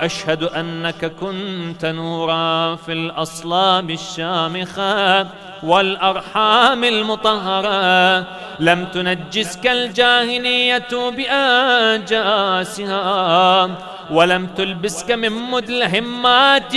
S4: أشهد أنك كنت نورا في الأصلاب الشامخة والأرحام المطهرة، لم تنجسك الجاهلية بأنجاسها، ولم تلبسك من مدلهمات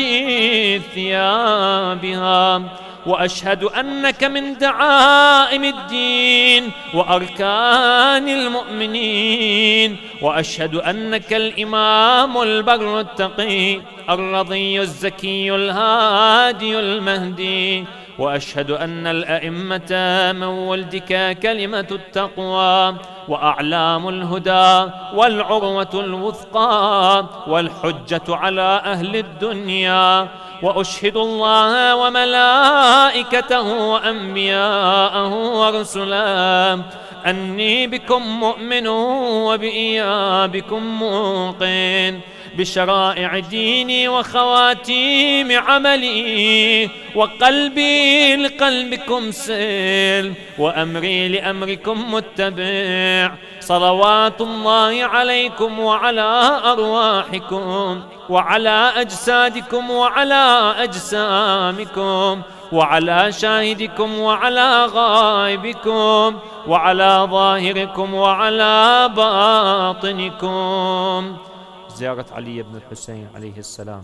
S4: ثيابها. وأشهد أنك من دعائم الدين وأركان المؤمنين. وأشهد أنك الإمام البر التقي الرضي الزكي الهادي المهدي. وأشهد أن الأئمة من ولدك كلمة التقوى وأعلام الهدى والعروة الوثقى والحجة على أهل الدنيا. وأشهد الله وملائكته وأنبياءه ورسله أني بكم مؤمن وبإيابكم موقن، بشرائع ديني وخواتيم عملي، وقلبي لقلبكم سيل، وأمري لأمركم متبع. صلوات الله عليكم وعلى أرواحكم وعلى أجسادكم وعلى أجسامكم وعلى شاهدكم وعلى غائبكم وعلى ظاهركم وعلى باطنكم. زيارة علي بن الحسين عليه السلام.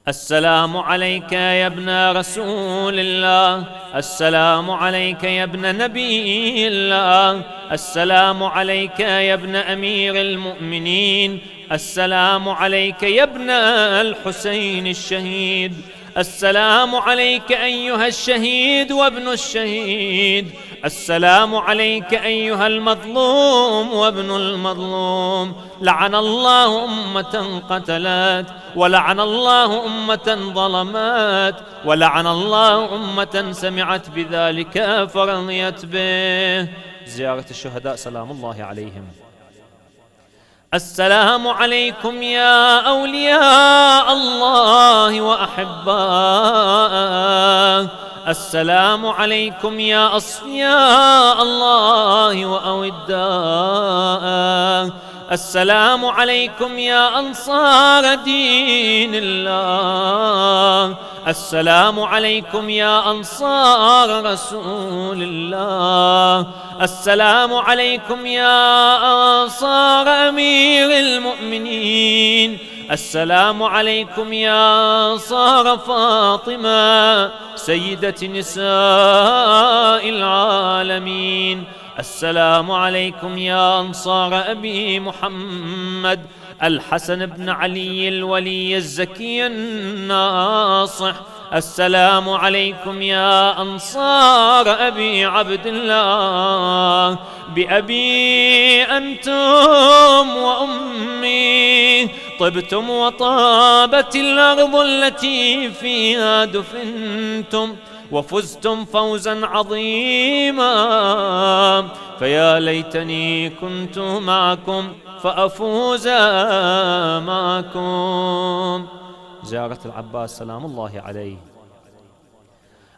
S4: السلام عليك يا ابن رسول الله، السلام عليك يا ابن نبي الله، السلام عليك يا ابن أمير المؤمنين، السلام عليك يا ابن الحسين الشهيد، السلام عليك أيها الشهيد وابن الشهيد، السلام عليك أيها المظلوم وابن المظلوم. لعن الله أمة قتلت، ولعن الله أمة ظلمت، ولعن الله أمة سمعت بذلك فرضيت به. زيارة الشهداء سلام الله عليهم. السلام عليكم يا أولياء الله وأحباءه، السلام عليكم يا أصفياء الله وأوداءه، السلام عليكم يا أنصار دين الله، السلام عليكم يا أنصار رسول الله، السلام عليكم يا أنصار أمير المؤمنين، السلام عليكم يا أنصار فاطمة سيدة نساء العالمين، السلام عليكم يا أنصار أبي محمد الحسن بن علي الولي الزكي الناصح، السلام عليكم يا أنصار أبي عبد الله، بأبي أنتم وأمي طبتم وطابت الأرض التي فيها دفنتم، وفزتم فوزا عظيما، فيا ليتني كنت معكم فأفوز معكم. زيارة العباس سلام الله عليه.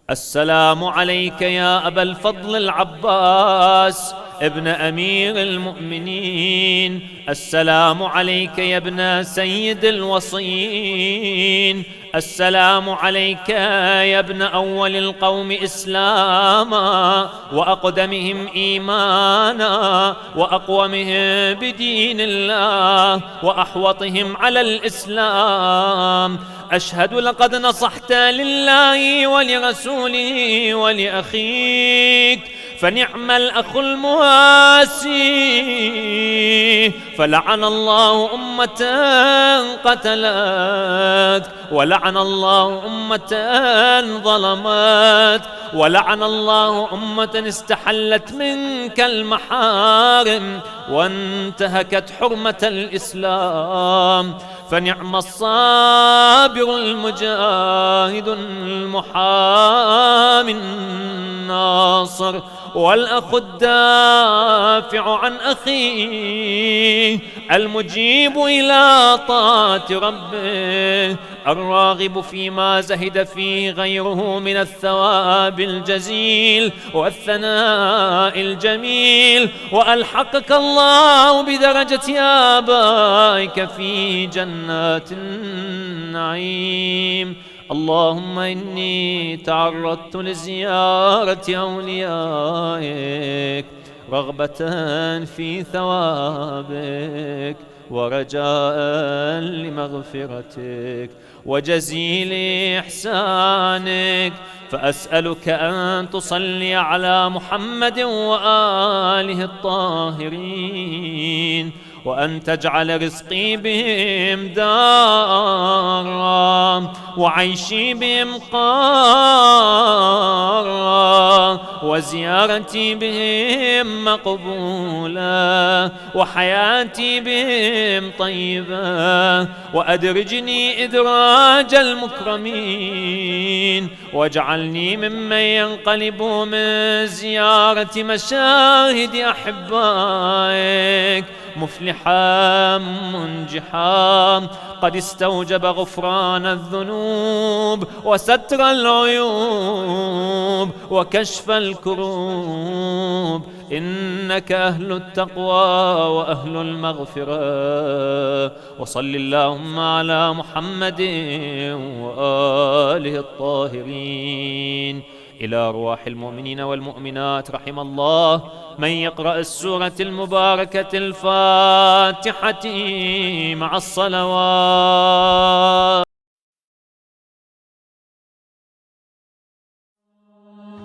S4: السلام عليك يا أبا الفضل العباس ابن أمير المؤمنين، السلام عليك يا ابن سيد الوصيين، السلام عليك يا ابن أول القوم إسلاما وأقدمهم إيمانا وأقومهم بدين الله وأحوطهم على الإسلام، أشهد لقد نصحت لله ولرسوله ولأخيك، فنعم الأخ المواسي، فلعن الله أمة قتلت، ولعن الله أمة ظلمت، ولعن الله أمة استحلت منك المحارم وانتهكت حرمة الإسلام. فنعم الصابر المجاهد المحامي الناصر، والأخ الدافع عن أخيه، المجيب إلى طاعة ربه، الراغب فيما زهد فيه غيره من الثواب الجزيل والثناء الجميل. وألحقك الله بدرجة آبائك في جنات النعيم. اللهم إني تعرضت لزيارة أوليائك رغبة في ثوابك ورجاء لمغفرتك وجزيل إحسانك، فأسألك أن تصلي على محمد وآله الطاهرين، وأن تجعل رزقي بهم دارا، وعيشي بهم قارا، وزيارتي بهم مقبولة، وحياتي بهم طيبة، وأدرجني إدراج المكرمين، واجعلني ممن ينقلب من زيارة مشاهد أحبائك مفلحا منجحا، قد استوجب غفران الذنوب وستر العيوب وكشف الكروب، إنك أهل التقوى وأهل المغفرة. وصل اللهم على محمد وآله الطاهرين. إلى أرواح المؤمنين والمؤمنات رحم الله من يقرأ السورة المباركة الفاتحة مع الصلوات.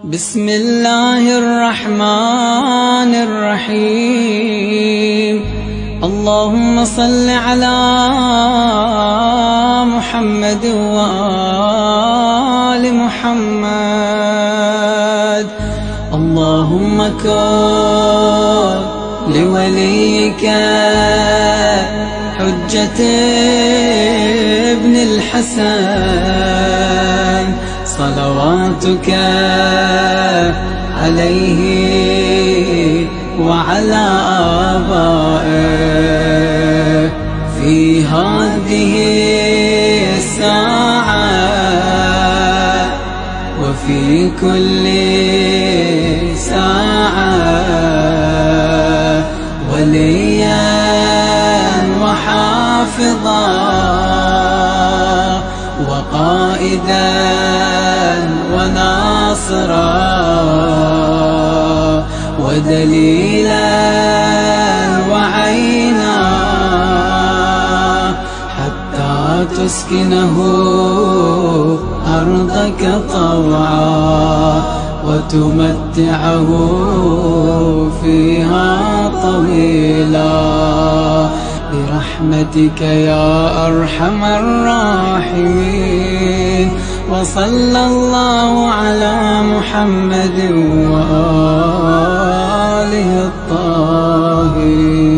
S5: بسم الله الرحمن الرحيم. اللهم صل على محمد وآل محمد. اللهم كن لوليك حجة ابن الحسن صلواتك عليه وعلى آبائه في هذه الساعة وفي كل ساعة، وليا وحافظا وقائدا وناصرا ودليلا وعينا، حتى تسكنه أرضك طوعا وتمتعه فيها طويلا برحمتك يا أرحم الراحمين. وصلى الله على محمد وآله الطاهرين.